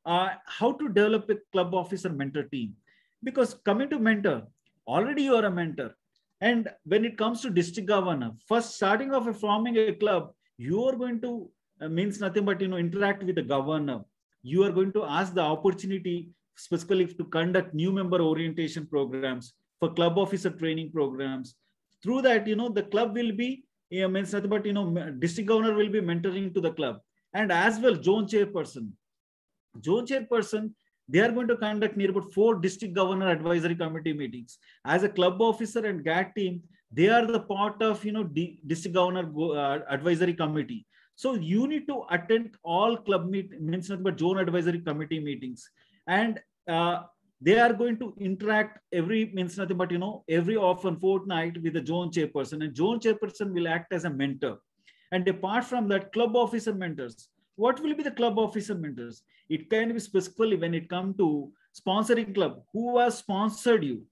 Speaker 8: how to develop a club officer mentor team? Because coming to mentor, already you are a mentor. And when it comes to district governor, first starting off of forming a club, you are going to means nothing but interact with the governor. You are going to ask the opportunity specifically to conduct new member orientation programs, for club officer training programs. Through that, the club will be means nothing but district governor will be mentoring to the club, and as well zone chairperson. They are going to conduct near about 4 district governor advisory committee meetings. As a club officer and GAT team, they are the part of district governor advisory committee. So you need to attend all club means nothing but zone advisory committee meetings, and they are going to interact every means nothing but every often fortnight with the zone chairperson, and zone chairperson will act as a mentor. And apart from that, club officer mentors. What will be the club officer mentors? It can be specifically when it comes to sponsoring club. Who has sponsored you?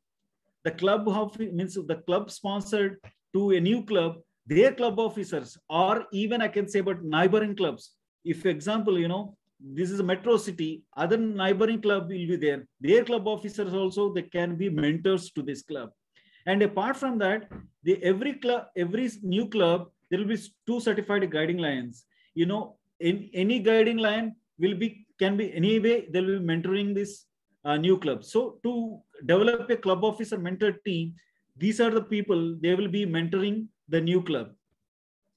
Speaker 8: The club means the club sponsored to a new club, their club officers, or even I can say about neighboring clubs. If, for example, this is a metro city, other neighboring club will be there. Their club officers also, they can be mentors to this club. And apart from that, every new club, there will be 2 certified guiding lions. In any guiding line can be anyway, they will be mentoring this new club. So to develop a club officer mentor team, these are the people, they will be mentoring the new club.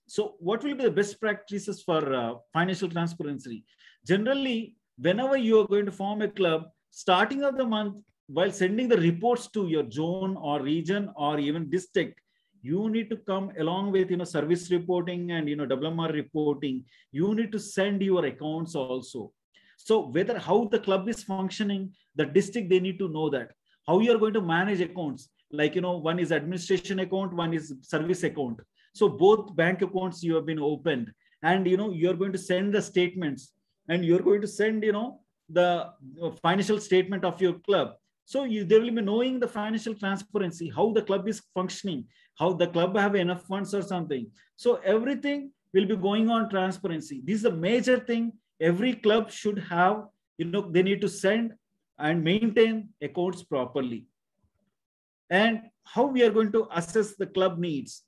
Speaker 8: So what will be the best practices for financial transparency? Generally, whenever you are going to form a club, starting of the month, while sending the reports to your zone or region or even district, you need to come along with service reporting and WMR reporting. You need to send your accounts also. So whether how the club is functioning, the district, they need to know that. How you are going to manage accounts, like one is administration account, one is service account. So both bank accounts you have been opened, and you are going to send the statements, and you are going to send the financial statement of your club. So they will be knowing the financial transparency, how the club is functioning, how the club have enough funds or something. So everything will be going on transparency. This is a major thing every club should have. They need to send and maintain accounts properly. And how we are going to assess the club needs.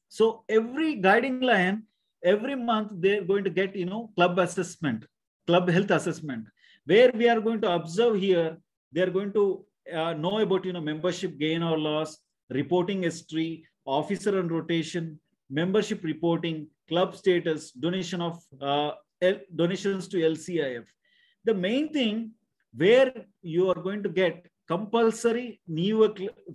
Speaker 8: So every guiding lion, every month they're going to get club assessment, club health assessment, where we are going to observe here. They're going to know about membership gain or loss, reporting history, officer on rotation, membership reporting, club status, donation of donations to LCIF. The main thing where you are going to get compulsory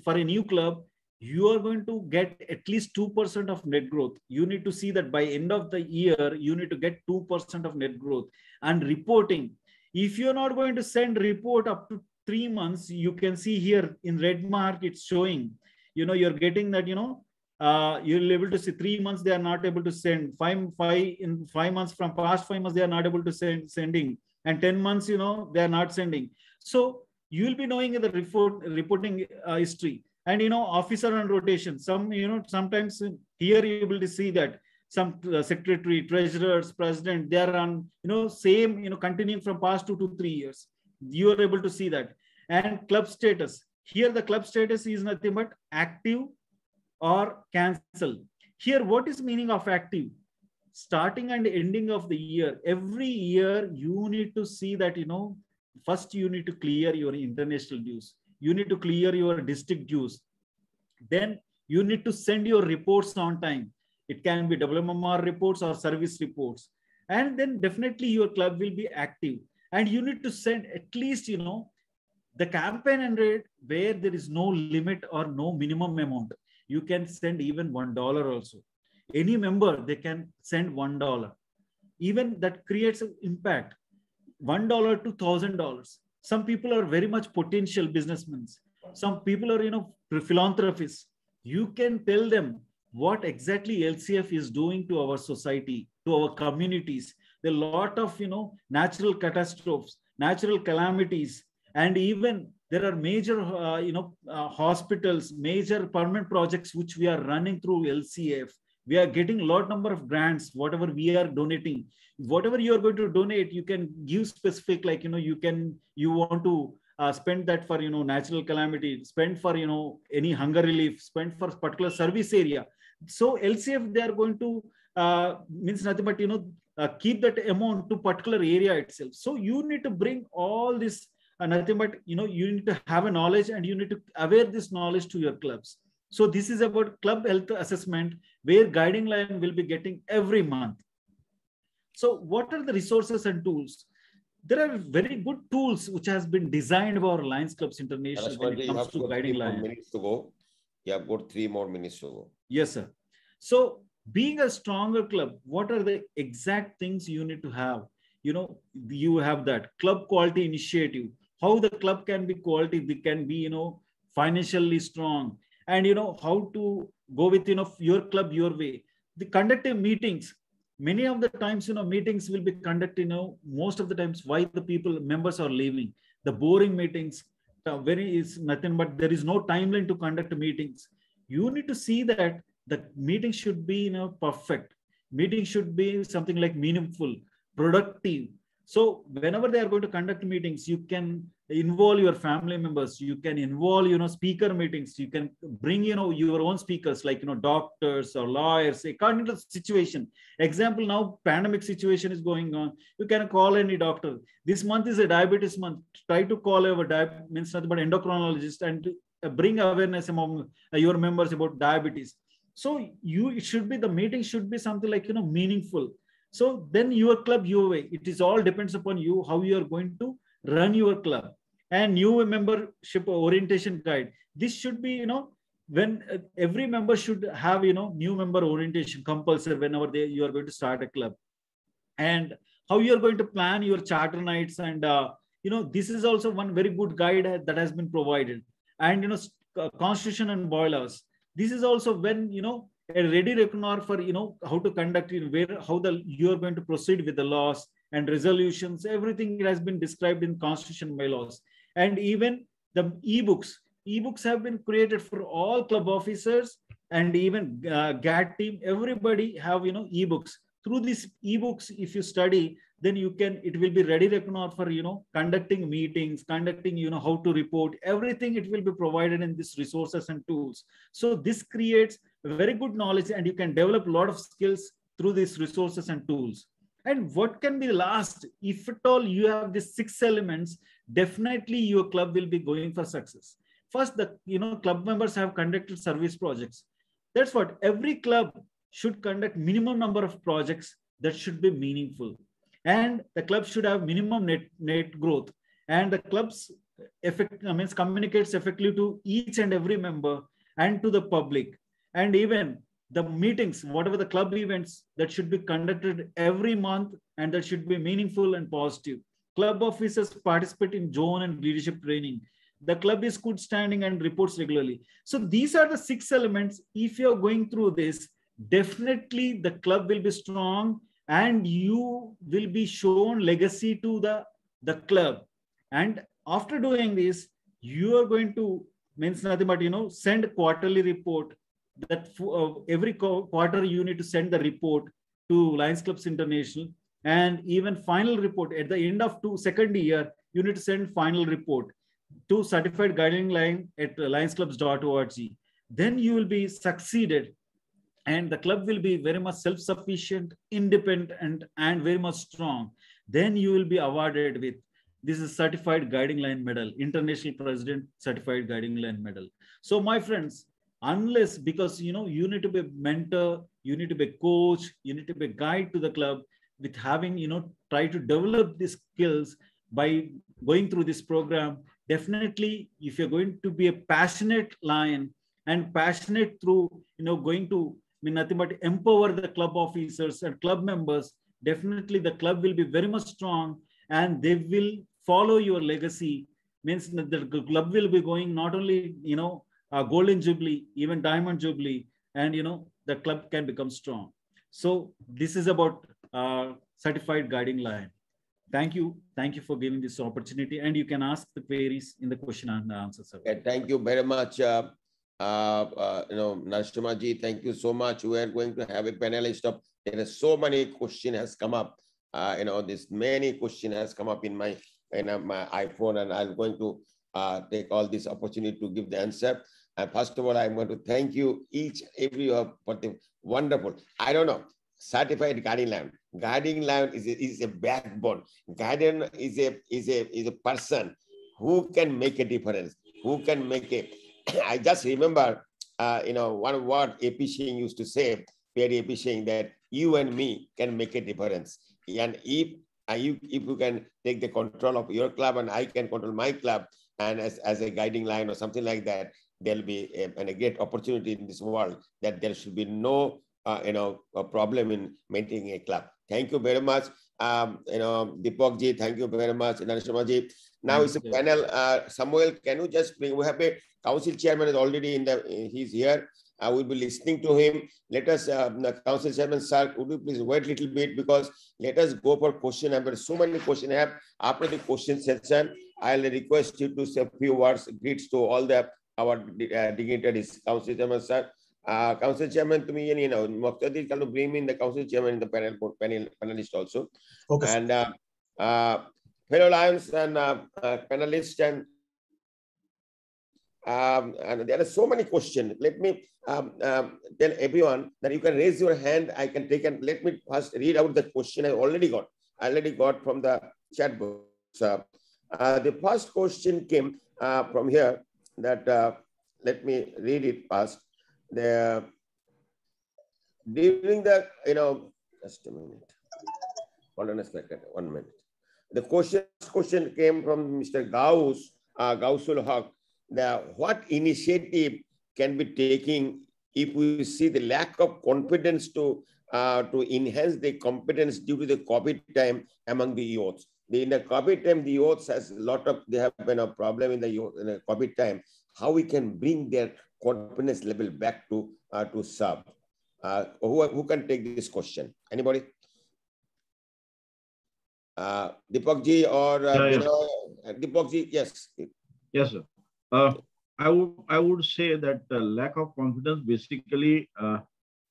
Speaker 8: for a new club, you are going to get at least 2% of net growth. You need to see that by end of the year, you need to get 2% of net growth. And reporting, if you're not going to send report up to 3 months, you can see here in red mark, it's showing, you're getting that, you're able to see 3 months, they are not able to send, 5 months from past 5 months, they are not able to sending, and 10 months, they are not sending. So you will be knowing the reporting history. And, officer on rotation, sometimes here you will see that some secretary, treasurers, president, they are on, same, continuing from past 2 to 3 years. You are able to see that. And club status. Here the club status is nothing but active or cancel. Here, what is meaning of active? Starting and ending of the year. Every year you need to see that, first you need to clear your international dues. You need to clear your district dues. Then you need to send your reports on time. It can be WMR reports or service reports. And then definitely your club will be active. And you need to send at least, the campaign and rate where there is no limit or no minimum amount. You can send even $1 also. Any member, they can send $1. Even that creates an impact. $1 to $1,000. Some people are very much potential businessmen. Some people are, philanthropists. You can tell them what exactly LCF is doing to our society, to our communities. There are a lot of, natural catastrophes. natural calamities, and even there are major, hospitals, major permanent projects which we are running through LCF. We are getting a lot number of grants, whatever we are donating. Whatever you are going to donate, you can give specific, like, you want to spend that for, natural calamity, spend for, any hunger relief, spend for particular service area. So LCF, they are going to, means nothing but, keep that amount to particular area itself. So you need to bring all this, nothing but, you need to have a knowledge, and you need to aware this knowledge to your clubs. So this is about club health assessment, where guiding line will be getting every month. So what are the resources and tools? There are very good tools which has been designed by our Lions Clubs International when it comes to guiding line.
Speaker 1: Minutes to go. You have got 3 more minutes to go.
Speaker 8: Yes, sir. So being a stronger club, what are the exact things you need to have? You have that club quality initiative, how the club can be quality, they can be, financially strong, and, how to go with, your club, your way. The conductive meetings, many of the times, meetings will be conducted, most of the times, why the members are leaving. The boring meetings, is nothing but there is no timeline to conduct meetings. You need to see that the meeting should be, perfect. Meeting should be something like meaningful, productive. So whenever they are going to conduct meetings, you can involve your family members. You can involve, speaker meetings. You can bring, your own speakers, like, doctors or lawyers, according to the situation. Example, now pandemic situation is going on. You can call any doctor. This month is a diabetes month. Try to call our means nothing but endocrinologist, and bring awareness among your members about diabetes. So the meeting should be something like, meaningful. So then your club, your way, it is all depends upon you, how you are going to run your club. And new membership orientation guide. This should be, when every member should have, new member orientation compulsory whenever you are going to start a club. And how you are going to plan your charter nights. And, this is also one very good guide that has been provided. And, constitution and bylaws. This is also when, a ready reckoner for, how to conduct, how you are going to proceed with the laws and resolutions. Everything has been described in constitution bylaws. And even the ebooks have been created for all club officers, and even GAT team. Everybody have, ebooks. Through these ebooks, if you study, then it will be ready reckoner for, conducting meetings, conducting, how to report, everything. It will be provided in these resources and tools. So this creates very good knowledge, and you can develop a lot of skills through these resources and tools. And what can be last? If at all you have these 6 elements, definitely your club will be going for success. First, the club members have conducted service projects. That's what every club should conduct. Minimum number of projects that should be meaningful, and the club should have minimum net growth, and the club's communicates effectively to each and every member and to the public. And even the meetings, whatever the club events, that should be conducted every month, and that should be meaningful and positive. Club officers participate in zone and leadership training. The club is good standing and reports regularly. So these are the 6 elements. If you're going through this, definitely the club will be strong, and you will be shown legacy to the club. And after doing this, you are going to, means nothing but, send quarterly report. That every quarter you need to send the report to Lions Clubs International, and even final report at the end of second year, you need to send final report to certified guiding line at lionsclubs.org. Then you will be succeeded, and the club will be very much self-sufficient, independent, and very much strong. Then you will be awarded with, this is certified guiding line medal, International President Certified Guiding Line Medal. So my friends, unless, because you need to be a mentor, you need to be a coach, you need to be a guide to the club, with having, try to develop these skills by going through this program. Definitely, if you're going to be a passionate lion, and passionate through, going to nothing but empower the club officers and club members, definitely the club will be very much strong, and they will follow your legacy. Means that the club will be going not only, golden jubilee, even diamond jubilee, and the club can become strong. So this is about certified guiding line. Thank you. Thank you for giving this opportunity. And you can ask the queries in the question and answer session.
Speaker 1: Okay, thank you very much. Narasimha ji, thank you so much. We are going to have a panelist of, there are so many questions has come up. This many question has come up in my iPhone, and I'm going to take all this opportunity to give the answer. And first of all, I'm going to thank you each, every for the wonderful, I don't know, certified guiding line. Guiding line is a backbone. Guardian is a person who can make a difference, who can make a, I just remember, one word AP Singh used to say, Perry AP Singh, that you and me can make a difference. And if you can take the control of your club and I can control my club, and as a guiding line or something like that, there'll be a great opportunity in this world that there should be no a problem in maintaining a club. Thank you very much. Deepak ji, thank you very much. Narasimha ji. Now it's a panel. Samuel, can you just bring, we have a council chairman is already he's here. We'll be listening to him. Let us, the council chairman, sir, would you please wait a little bit, because let us go for question. I've got so many questions I have. After the question session, I'll request you to say a few words, greets to all our dignitaries. Council chairman, sir. Council chairman, to me, Muqtadir can bring in the council chairman in the panelist also. Okay. And fellow lions and panelists, and there are so many questions. Let me tell everyone that you can raise your hand. I can take, and let me first read out the question I already got from the chat box. The first question came from here. That let me read it fast. During the just a minute. Hold on a second. 1 minute. The question came from Mr. Gausul Haq. What initiative can be taken if we see the lack of confidence to enhance the competence due to the COVID time among the youths? In the COVID time, the youths has they have been a problem in the COVID time. How we can bring their confidence level back to serve? Who can take this question? Anybody? Deepak ji or Deepak ji? Yes.
Speaker 5: Yes, sir. I would say that lack of confidence, basically,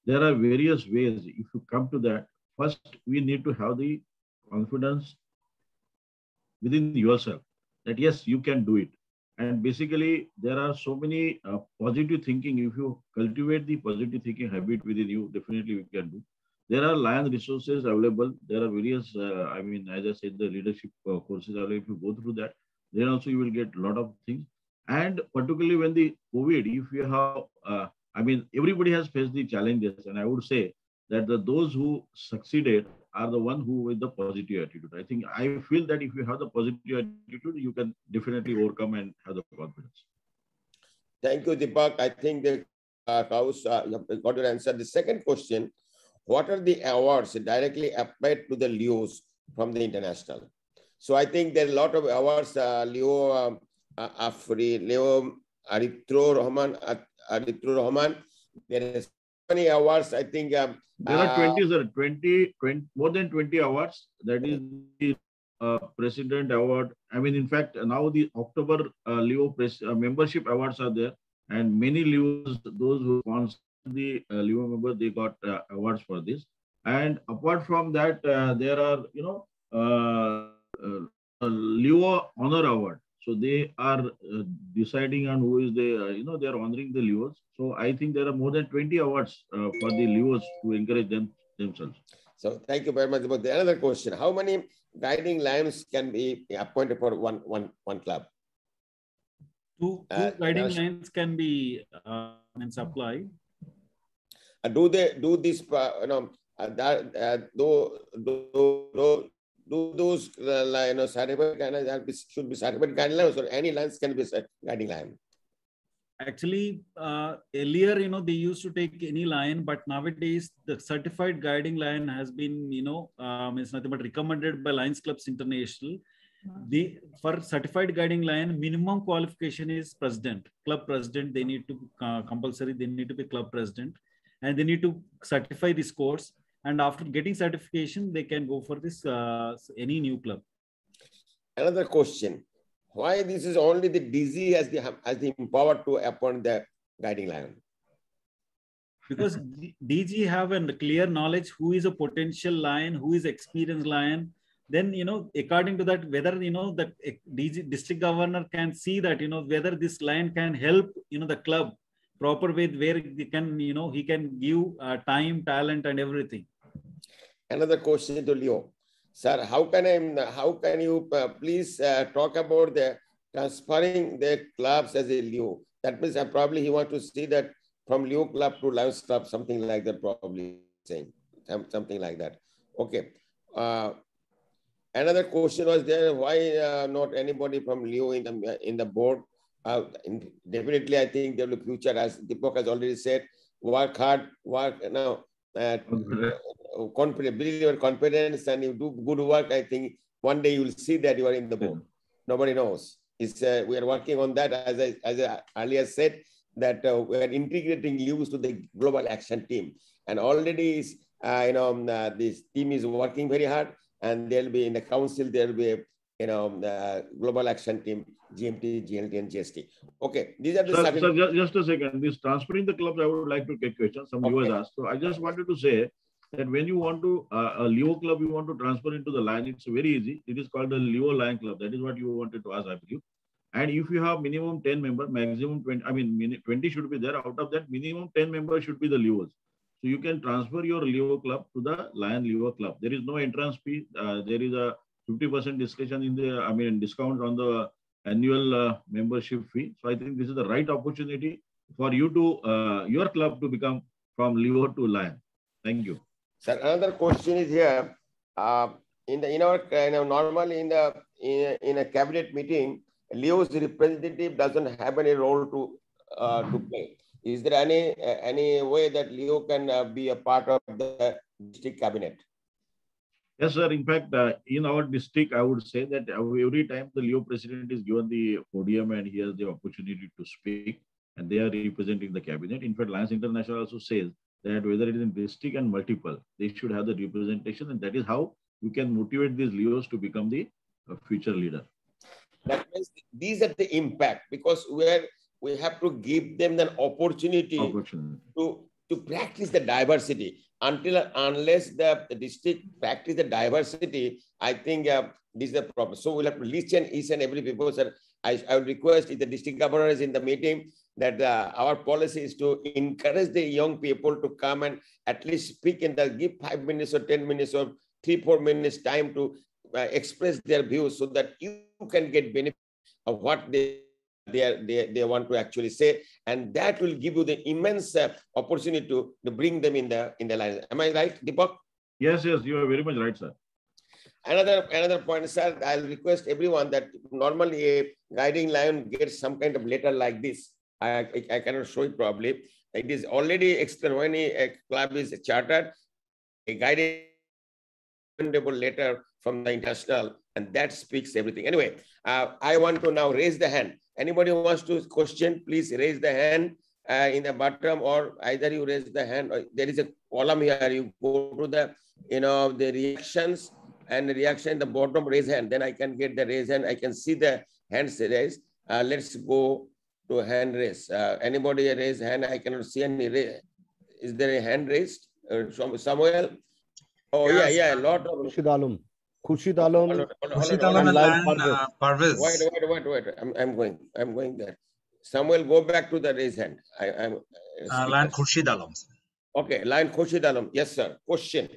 Speaker 5: there are various ways. If you come to that, first we need to have the confidence within yourself that yes, you can do it. And basically, there are so many positive thinking. If you cultivate the positive thinking habit within you, definitely you can do. There are Lion resources available. There are various, as I said, the leadership courses available. If you go through that, then also you will get a lot of things. And particularly when the COVID, if you have, everybody has faced the challenges. And I would say that those who succeeded are the one who with the positive attitude. I feel that if you have the positive attitude, you can definitely overcome and have the confidence.
Speaker 1: Thank you, Deepak. I think the House got your answer. The second question, what are the awards directly applied to the Leos from the international? So I think there are a lot of awards, Leo Afri, Leo Arithro Rahman. There are so many awards, I think.
Speaker 5: There are 20, sir. 20, more than 20 awards. That is the President Award. In fact, now the October Leo membership awards are there. And many Leos, those who sponsor the Leo member, they got awards for this. And apart from that, there are, Leo Honor Award. So they are deciding on who is the, they are honoring the Leos. So I think there are more than 20 awards for the Leos to encourage themselves.
Speaker 1: So thank you very much. About the another question, how many guiding lions can be appointed for one club?
Speaker 8: Two guiding lions can be supplied.
Speaker 1: Do they do this? Do those certified guidelines should be certified guidelines, or any lines can be guiding line?
Speaker 8: Actually, earlier, they used to take any line, but nowadays the certified guiding line has been, it's nothing but recommended by Lions Clubs International. For certified guiding line, minimum qualification is president, club president. They need to compulsory. They need to be club president, and they need to certify this course. and after getting certification, they can go for this any new club.
Speaker 1: Another question: why this is only the DG has the power to appoint the guiding lion?
Speaker 8: Because DG have a clear knowledge who is a potential lion, who is experienced lion. Then, according to that, whether, that DG, district governor can see that, whether this lion can help, the club proper way where he can, he can give time, talent and everything.
Speaker 1: Another question to Leo. Sir, how can you please talk about the transferring the clubs as a Leo? That means probably he wants to see that from Leo club to Lions club, something like that, probably saying something like that. Okay. Another question was there: why not anybody from Leo in the board? Definitely, I think there will be future, as Deepak has already said. Work hard, work now. Confidence, build your confidence, and you do good work. I think one day you will see that you are in the board. Nobody knows. We are working on that. As I earlier said, that we are integrating Leos to the global action team, and already this team is working very hard. And there'll be in the council, there'll be the global action team, GMT, GLT, and GST. Okay, these are the.
Speaker 5: Sir, just a second. This transferring the clubs, I would like to take questions. Some viewers asked. So I just wanted to say that when you want to a Leo club, you want to transfer into the Lion, it's very easy. It is called the Leo Lion Club. That is what you wanted to ask, I believe. And if you have minimum 10 members, maximum 20, 20 should be there. Out of that, minimum 10 members should be the Leos. So you can transfer your Leo club to the Lion Leo club. There is no entrance fee. There is a 50% discussion in the, discount on the annual membership fee. So I think this is the right opportunity for you to, your club to become from Leo to Lion. Thank you.
Speaker 1: Sir, another question is here. Normally in a cabinet meeting, Leo's representative doesn't have any role to play. Is there any way that Leo can be a part of the district cabinet?
Speaker 5: Yes, sir. In fact, in our district, I would say that every time the Leo president is given the podium and he has the opportunity to speak, and they are representing the cabinet. In fact, Lions International also says that whether it is in district and multiple, they should have the representation, and that is how we can motivate these Leos to become the future leader.
Speaker 1: That means these are the impact, because we have to give them the opportunity. To practice the diversity. Unless the district practice the diversity, I think this is the problem. So we'll have to listen each and every people. Sir, I would request if the district governor is in the meeting that our policy is to encourage the young people to come and at least speak in give 5 minutes or 10 minutes or 3-4 minutes time to express their views, so that you can get benefit of what they want to actually say, and that will give you the immense opportunity to bring them in the line. Am I right, Deepak?
Speaker 5: Yes, you are very much right, sir.
Speaker 1: Another point, sir, I'll request everyone that normally a guiding lion gets some kind of letter like this. I cannot show it probably. It is already explained when a club is chartered, a guiding letter from the international, and that speaks everything. Anyway, I want to now raise the hand. Anybody who wants to question, please raise the hand in the bottom, or either you raise the hand, or there is a column here. You go to the, the reactions, and the reaction in the bottom, raise hand. Then I can get the raise hand. I can see the hands raised. Let's go to hand raise. Anybody raise hand? I cannot see any raise. Is there a hand raised? Samuel? Oh, yes. Yeah. A lot of.
Speaker 9: Khurshid Alam
Speaker 1: and Parvez. Wait. I'm going there. Samuel, go back to the raise hand.
Speaker 4: Lion Khurshid Alam.
Speaker 1: Okay, Lion Khurshid Alam. Yes, sir. Question.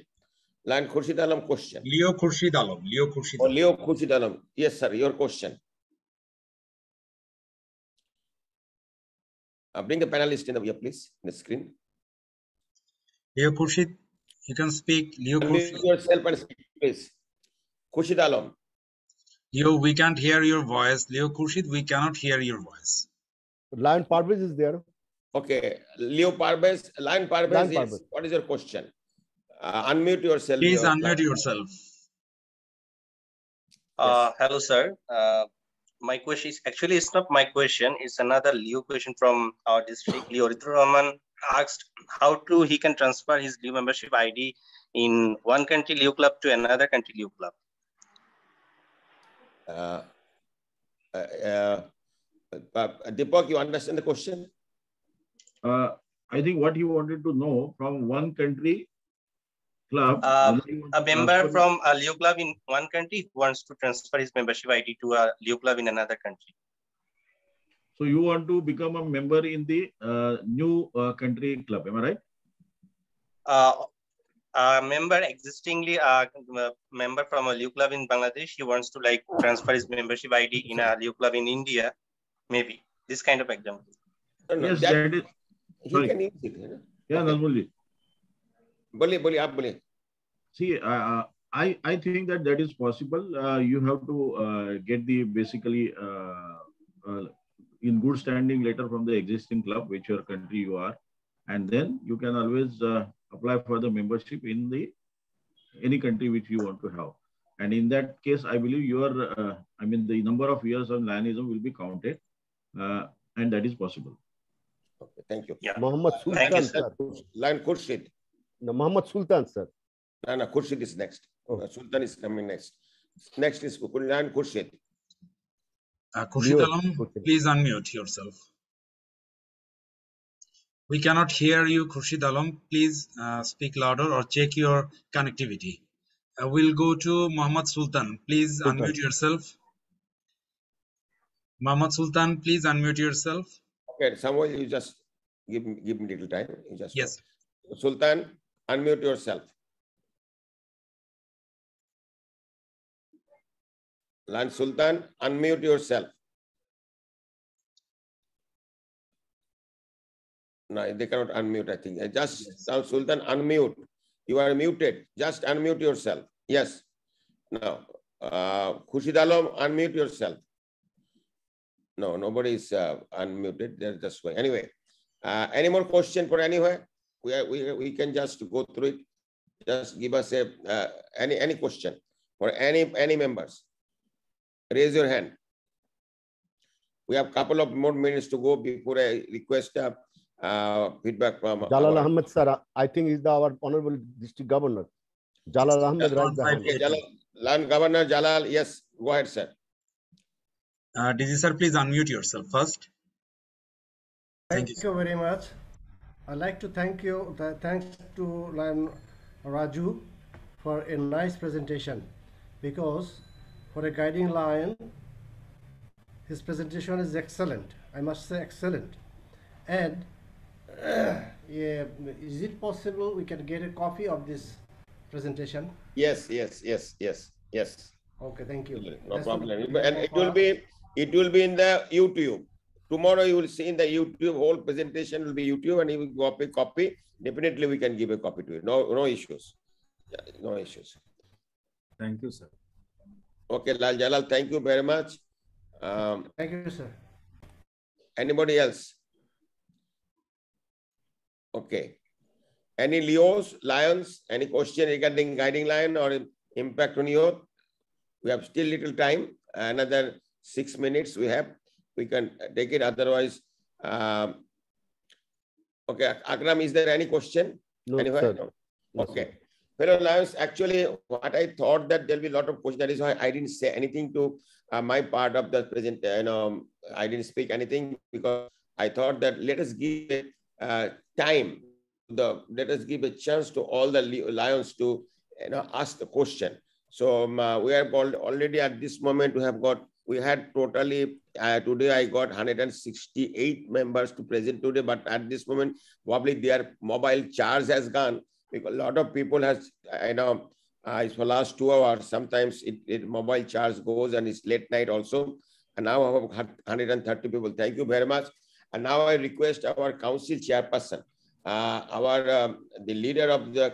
Speaker 1: Lion Khurshid Alam, question.
Speaker 4: Leo Khurshid Alam.
Speaker 1: Leo Khurshid Alam. Yes, sir. Your question. Bring the panelist in here, please, in the screen.
Speaker 4: Leo Khurshid, you can speak. Leo Khurshid.
Speaker 1: Yourself and speak, please. Khurshid Alam.
Speaker 4: Leo, we can't hear your voice. Leo Khurshid, we cannot hear your voice.
Speaker 9: Lion Parvez is there.
Speaker 1: Okay. Leo Parvez. Lion Parvez. What is your question? Unmute yourself.
Speaker 4: Please unmute yourself.
Speaker 10: Yes. Hello, sir. My question is, actually, it's not my question. It's another Leo question from our district. Leo Rahman asked how he can transfer his Leo membership ID in one country Leo Club to another country Leo Club?
Speaker 1: Deepak, you understand the question?
Speaker 5: I think what he wanted to know from one country club.
Speaker 10: A member from a Leo Club in one country wants to transfer his membership ID to a Leo Club in another country.
Speaker 5: So you want to become a member in the new country club, am I right?
Speaker 10: A member existingly a member from a Leo Club in Bangladesh, he wants to like transfer his membership ID in a Leo Club in India, maybe this kind of example.
Speaker 5: Yes, that is.
Speaker 1: He can use it.
Speaker 5: Yeah, Nazmulji.
Speaker 1: Boli.
Speaker 5: See, I think that is possible. You have to get the basically in good standing letter from the existing club, which your country you are, and then you can always apply for the membership in the any country which you want to have. And in that case, I believe your the number of years on Lionism will be counted, and that is possible.
Speaker 1: Okay, thank you.
Speaker 10: Yeah.
Speaker 9: Muhammad Sultan, sir.
Speaker 1: Lion Khurshid.
Speaker 9: No, Muhammad Sultan, sir.
Speaker 1: No, Khurshid is next.
Speaker 9: Oh.
Speaker 1: Sultan is coming next. Next is Lion Khurshid.
Speaker 4: Khurshid Alam, please unmute yourself. We cannot hear you, Khurshid Alam. Please speak louder or check your connectivity. We'll go to Muhammad Sultan. Please unmute yourself. Muhammad Sultan, please unmute yourself.
Speaker 1: Okay, Samuel, you just give me little time. You just
Speaker 4: yes.
Speaker 1: Sultan, unmute yourself. Lion Sultan, unmute yourself. No, they cannot unmute, I think. Just Sultan, unmute. You are muted. Just unmute yourself. Yes. Now, Khurshid Alam, unmute yourself. No, nobody is unmuted. They're just going. Anyway, any more question for anywhere? We can just go through it. Just give us a any question for any members. Raise your hand. We have a couple of more minutes to go before I request feedback from
Speaker 9: Jalal Ahmed, sir. I think he's our honorable district governor. Jalal Ahmed, right?
Speaker 1: Okay, Land Governor Jalal, yes, go ahead, sir.
Speaker 4: DG sir, please unmute yourself first.
Speaker 11: Thank you very much. I'd like to thank you. Thanks to Lion Raju for a nice presentation, because for a guiding lion, his presentation is excellent. I must say excellent. And yeah, is it possible we can get a copy of this presentation?
Speaker 1: Yes.
Speaker 11: Okay, thank you.
Speaker 1: No problem. And it will be in the YouTube. Tomorrow you will see in the YouTube, whole presentation will be YouTube, and you will copy. Definitely we can give a copy to you. No issues. Yeah, no issues.
Speaker 8: Thank you, sir.
Speaker 1: Okay, Lal Jalal, thank you very much.
Speaker 11: Thank you, sir.
Speaker 1: Anybody else? Okay. Any lions, any question regarding guiding lion or impact on youth? We have still little time. Another 6 minutes we have. We can take it. Otherwise, okay. Akram, is there any question?
Speaker 9: No,
Speaker 1: anywhere?
Speaker 9: sir.
Speaker 1: No. Okay. Fellow lions, actually, what I thought that there'll be a lot of questions. That is why I didn't say anything to my part of the present. I didn't speak anything because I thought that let us give time. Let us give a chance to all the lions to ask the question. So we are already at this moment we had totally today I got 168 members to present today, but at this moment probably their mobile charge has gone because a lot of people has it's for last 2 hours. Sometimes it mobile charge goes and it's late night also. And now I have 130 people. Thank you very much. And now I request our council chairperson, the leader of the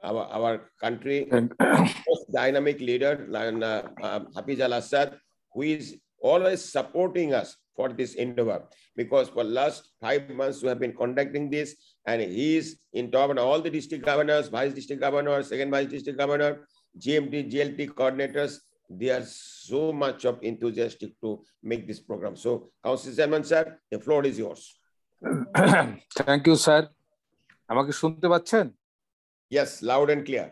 Speaker 1: our country, most dynamic leader, Hafiz Al-Assad, who is always supporting us for this endeavor, because for last 5 months we have been conducting this, and he is in top of all the district governors, vice district governor, second vice district governor, GMT, GLT coordinators. They are so much of enthusiastic to make this program. So, Council Chairman, sir, the floor is yours.
Speaker 12: Thank you, sir. আমাকে শুনতে পাচ্ছেন?
Speaker 1: Yes, loud and clear.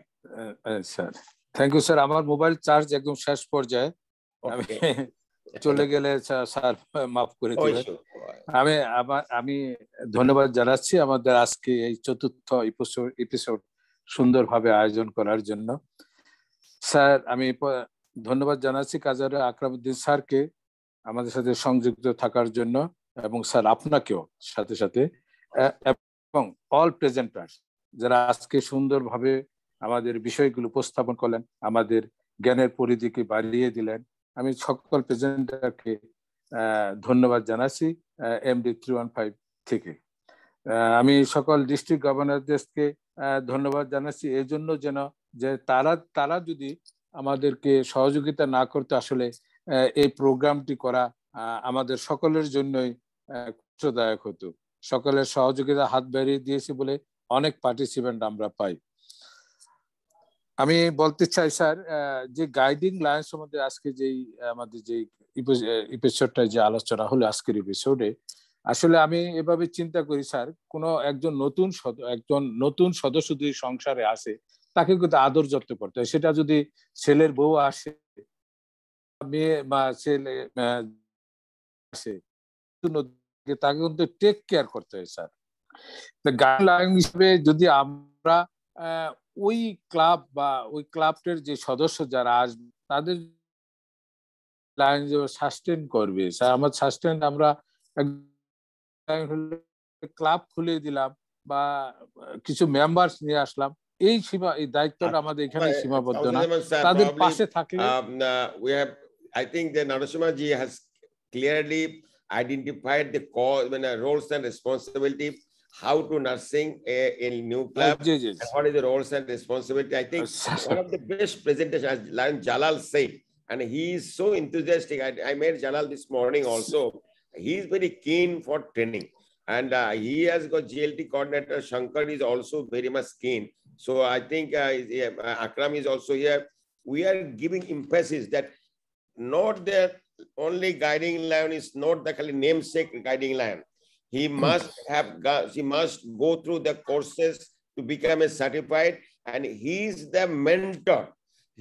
Speaker 12: Sir thank you sir আমার mobile charge একদম শেষ পর্যায়ে আমি চলে গেলে স্যার মাফ করে দিবেন আমি ধন্যবাদ জানাচ্ছি আমাদের আজকে এই চতুর্থ এপিসোড সুন্দরভাবে আয়োজন করার জন্য স্যার আমি ধন্যবাদ জানাচ্ছি কাজী আকরামউদ্দিন স্যারকে আমাদের সাথে সংযুক্ত থাকার জন্য এবং স্যার আপনাকেও সাথে সাথে এবং অল প্রেজেন্টার্স যারা আজকে সুন্দরভাবে আমাদের বিষয়গুলো উপস্থাপন করলেন আমাদের জ্ঞানের পরিধিকে বাড়িয়ে দিলেন আমি সকল প্রেজেন্টারকে ধন্যবাদ জানাচ্ছি এমডি 315 থেকে আমি সকল ডিস্ট্রিক্ট গভর্নরদেরকে ধন্যবাদ জানাচ্ছি এই জন্য যেন যে তারা যদি আমাদেরকে সহযোগিতা না করতে আসলে এই প্রোগ্রামটি করা আমাদের সকলের জন্যই কষ্টদায়ক হতো সকলের সহযোগিতা হাত বাড়িয়ে দিয়েছি বলে অনেক পার্টিসিপেন্ট আমরা পাই আমি বলতে চাই স্যার যে গাইডিং লাইন সম্বন্ধে আজকে যেই আমাদের যে এপিসোডটা যে আলোচনা হলো আজকের এপিসোডে আসলে আমি এভাবে চিন্তা করি স্যার কোনো একজন নতুন সদস্য যদি সংসারে আসে তাকে কিন্তু আদর যত্ন করতে হয় সেটা যদি ছেলের বউ আসে মেয়ে বা ছেলে আসে তাকে কিন্তু টেক কেয়ার করতে হয় স্যার গাইডলাইন হিসেবে যদি আমরা ওই ক্লাব বা ওই ক্লাবের যে সদস্য যারা আসবে তাদের লাইন সাস্টেন করবে স্যার আমার সাস্টেন আমরা ক্লাব খুলে দিলাম বা কিছু মেম্বার্স নিয়ে আসলাম এই দায়িত্বটা আমাদের এখানে সীমাবদ্ধ না তাদের পাশে থাকলে
Speaker 1: I think that Narasimha ji has clearly identified the cause, roles and responsibility, how to nursing a new club, and what is the roles and responsibility. I think one of the best presentations, as Jalal said, and he is so enthusiastic. I met Jalal this morning also. He is very keen for training. And he has got GLT coordinator. Shankar is also very much keen. So I think Akram is also here. We are giving emphasis that not the only guiding line is not the namesake guiding line. He must go through the courses to become a certified, and he is the mentor.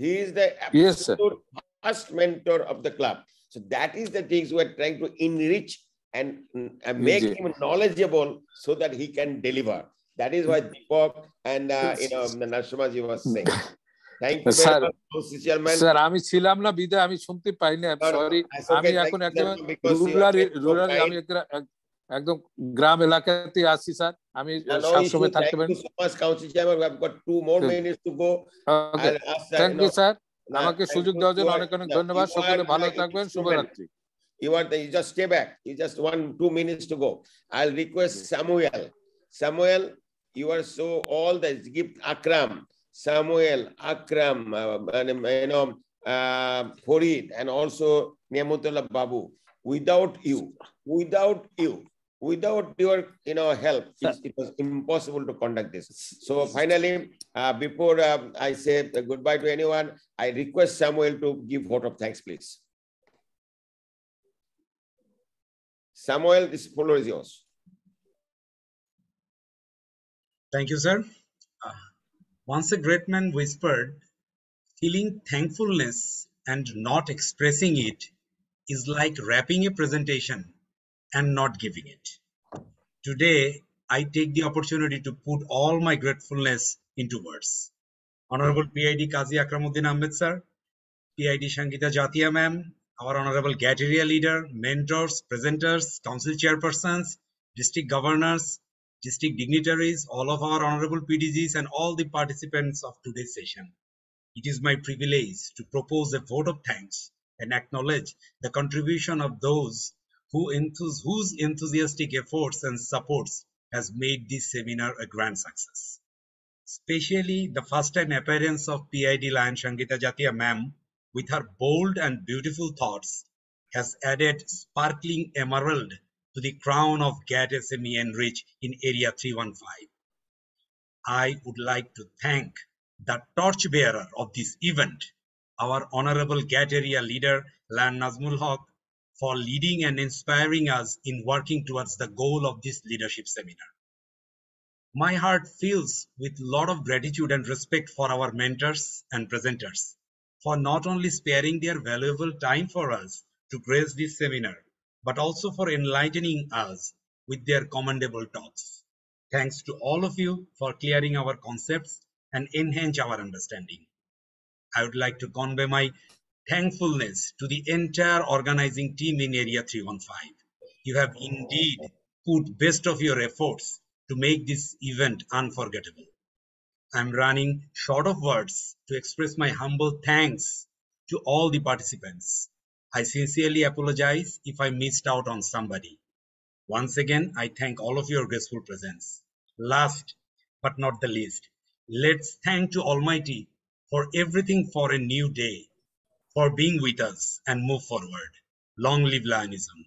Speaker 1: He is the absolute first mentor of the club. So that is the things we are trying to enrich and make him knowledgeable so that he can deliver. That is why Deepak and Narasimha ji was saying. Thank you very much, Chairman.
Speaker 12: Sir, আমি ছিলাম না বিদায় আমি শুনতে পাইনি sorry আমি এখন একদম রুরাল আমি একদম গ্রাম এলাকাতে আছি স্যার আমি সবসময় থাকতে পারি
Speaker 1: so much, Council Chairman. We have got 2 more minutes to go.
Speaker 12: Okay. Thank you, sir. আমাকে সুযোগ দেওয়ার জন্য অনেক অনেক ধন্যবাদ সকলে ভালো থাকবেন শুভরাত্রি
Speaker 1: You just stay back. You just 1-2 minutes to go. I'll request Samuel, you are so all that give Akram, Samuel, Akram, Farid, and also Niamutullah Babu. Without your help, it was impossible to conduct this. So finally, before I say goodbye to anyone, I request Samuel to give vote of thanks, please. Samuel, this floor is yours.
Speaker 4: Thank you, sir. Once a great man whispered, feeling thankfulness and not expressing it is like wrapping a presentation and not giving it. Today, I take the opportunity to put all my gratefulness into words. Honorable PID Kazi Akramuddin Ahmed sir, PID Shangita Jatia ma'am, our Honorable GAT area leader, mentors, presenters, council chairpersons, district governors, district dignitaries, all of our Honorable PDGs and all the participants of today's session. It is my privilege to propose a vote of thanks and acknowledge the contribution of those whose enthusiastic efforts and supports has made this seminar a grand success. Especially the first-time appearance of PID Lion Shangita Jatia ma'am with her bold and beautiful thoughts has added sparkling emerald to the crown of GAT SME Enrich in Area 315. I would like to thank the torchbearer of this event, our Honorable GAT area leader, Lan Nazmul Haq, for leading and inspiring us in working towards the goal of this leadership seminar. My heart fills with a lot of gratitude and respect for our mentors and presenters for not only sparing their valuable time for us to grace this seminar, but also for enlightening us with their commendable talks. Thanks to all of you for clearing our concepts and enhance our understanding. I would like to convey my thankfulness to the entire organizing team in Area 315. You have indeed put best of your efforts to make this event unforgettable. I'm running short of words to express my humble thanks to all the participants. I sincerely apologize if I missed out on somebody. Once again, I thank all of your graceful presence. Last but not the least, let's thank to Almighty for everything for a new day, for being with us and move forward. Long live Lionism.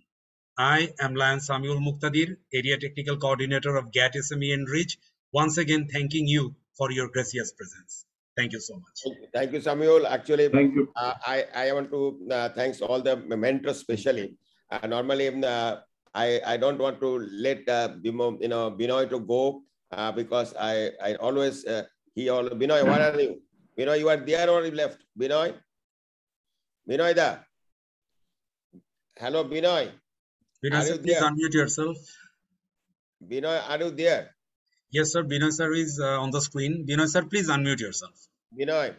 Speaker 4: I am Lion Samuel Muktadir, Area Technical Coordinator of GAT SME Enrich. Once again, thanking you for your gracious presence. Thank you so much.
Speaker 1: Thank you, Samuel. Actually,
Speaker 5: Thank you.
Speaker 1: I want to thanks all the mentors, especially. Normally, I don't want to let Binoy to go because I always Binoy, where are you? Binoy, you are there or you left? Binoy, Binoy, da. Hello, Binoy.
Speaker 4: Binoy sir, please unmute yourself.
Speaker 1: Binoy, are you there?
Speaker 4: Yes, sir. Binoy sir is on the screen. Binoy sir, please unmute yourself.
Speaker 1: Binoy,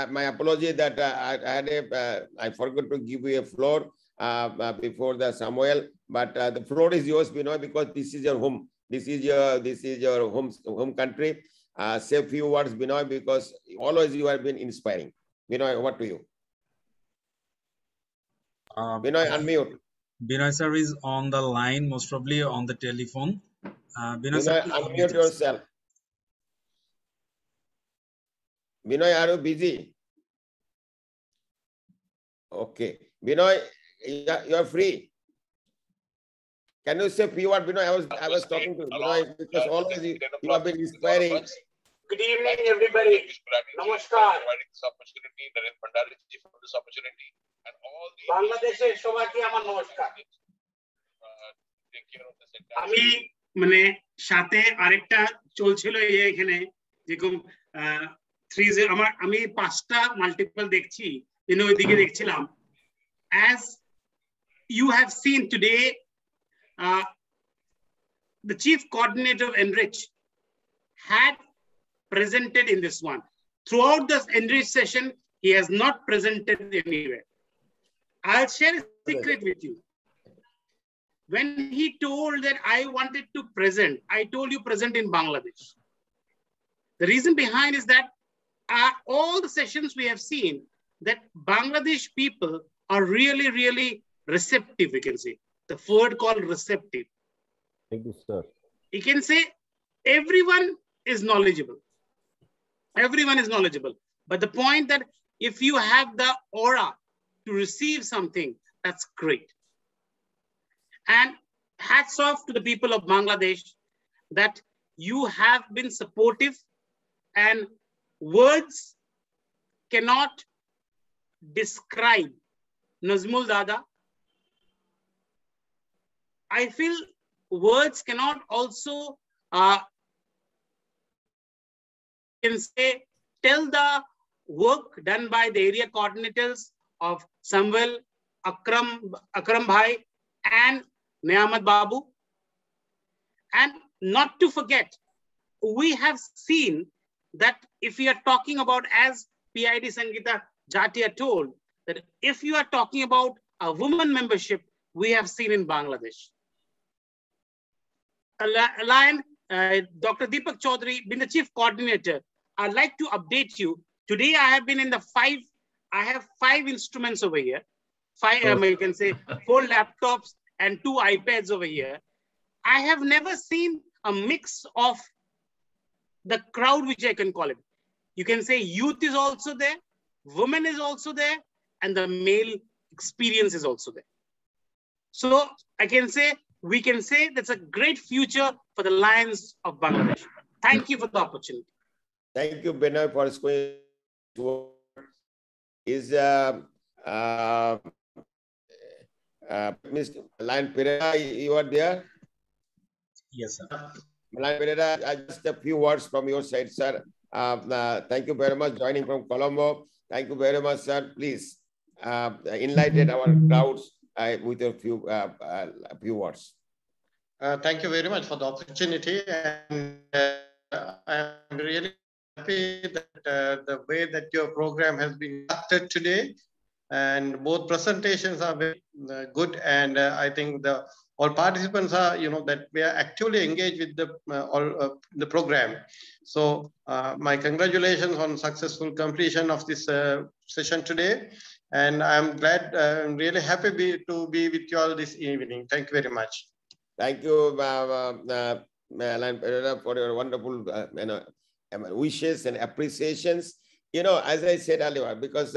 Speaker 1: my apology that I forgot to give you a floor before the Samuel, but the floor is yours, Binoy, because this is your home. This is your home country. Say a few words, Binoy, because always you have been inspiring. Binoy, what to you? Binoy, unmute.
Speaker 4: Binoy sir is on the line, most probably on the telephone. Binoy sir,
Speaker 1: unmute yourself. Binoy, are you busy? Okay. Binoy, you are free. Can you say a few words, Binoy? I was talking to Binoy because always you have been inspiring.
Speaker 7: Good evening, everybody. Namaskar.
Speaker 13: This opportunity, Narendra Bhandari for this opportunity, and all the
Speaker 7: Bangladesher সবাইকে আমার নমস্কার।
Speaker 13: take care of this
Speaker 7: আমি মানে সাথে আরেকটা চলছিল এখানে যেরকম 30 আমি 5টা মাল্টিপল দেখছি ওইদিকে দেখছিলাম। As you have seen today, the chief coordinator of Enrich had presented in this one. Throughout this Enrich session, he has not presented anywhere. I'll share a secret with you. When he told that I wanted to present, I told you present in Bangladesh. The reason behind is that all the sessions we have seen that Bangladesh people are really, really receptive, we can say. The word called receptive.
Speaker 9: Thank you, sir.
Speaker 7: You can say everyone is knowledgeable. Everyone is knowledgeable. But the point that if you have the aura to receive something, that's great. And hats off to the people of Bangladesh that you have been supportive, and words cannot describe Nazmul Dada. I feel words cannot also can say tell the work done by the area coordinators of Samuel, Akram Bhai, and Niyamat Babu. And not to forget, we have seen that if we are talking about, as PID Sangeeta Jatia told, that if you are talking about a woman membership, we have seen in Bangladesh. Dr. Deepak Chaudhary, being the chief coordinator, I'd like to update you. Today I have been in I have 5 instruments over here. 5, you can say 4 laptops and 2 iPads over here. I have never seen a mix of the crowd, which I can call it. You can say youth is also there, women is also there, and the male experience is also there. So we can say that's a great future for the Lions of Bangladesh. Thank you for the opportunity.
Speaker 1: Thank you, Benoy, for going to is Mr. Lion Pereira, you are there?
Speaker 4: Yes, sir.
Speaker 1: Just a few words from your side, sir. Thank you very much joining from Colombo. Thank you very much, sir. Please enlighten our crowds with a few words.
Speaker 14: Thank you very much for the opportunity, and I am really happy that the way that your program has been conducted today, and both presentations are very good, and I think all participants are, that we are actively engaged with the program. So my congratulations on successful completion of this session today, and I'm glad, I'm really happy to be with you all this evening. Thank you very much.
Speaker 1: Thank you, Alan Pereira, for your wonderful wishes and appreciations. As I said earlier, because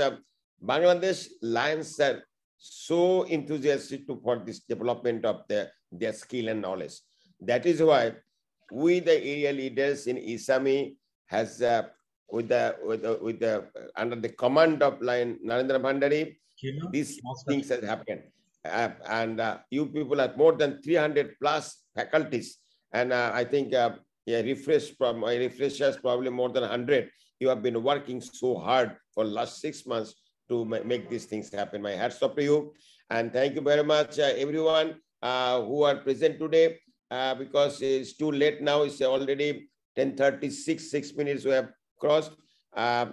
Speaker 1: Bangladesh Lions are so enthusiastic for this development of their skill and knowledge. That is why we, the area leaders in ISAMI, has under the command of Narendra Bhandari, these things have happened. And you people have more than 300 plus faculties, and I think refreshers probably more than 100. You have been working so hard for the last 6 months to make these things happen. My hats off to you, and thank you very much, everyone who are present today. Because it's too late now. It's already 10:36. 6 minutes we have crossed.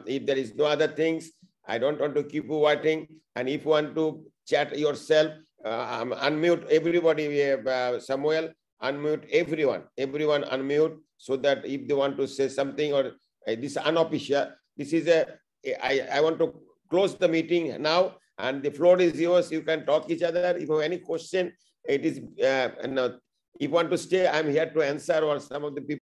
Speaker 1: If there is no other things, I don't want to keep you waiting. And if you want to chat yourself, unmute everybody. We have Samuel, unmute everyone. Everyone unmute, so that if they want to say something, or this unofficial, this is I want to close the meeting now, and the floor is yours. You can talk each other. If you have any question, it is if you want to stay, I'm here to answer, or some of the people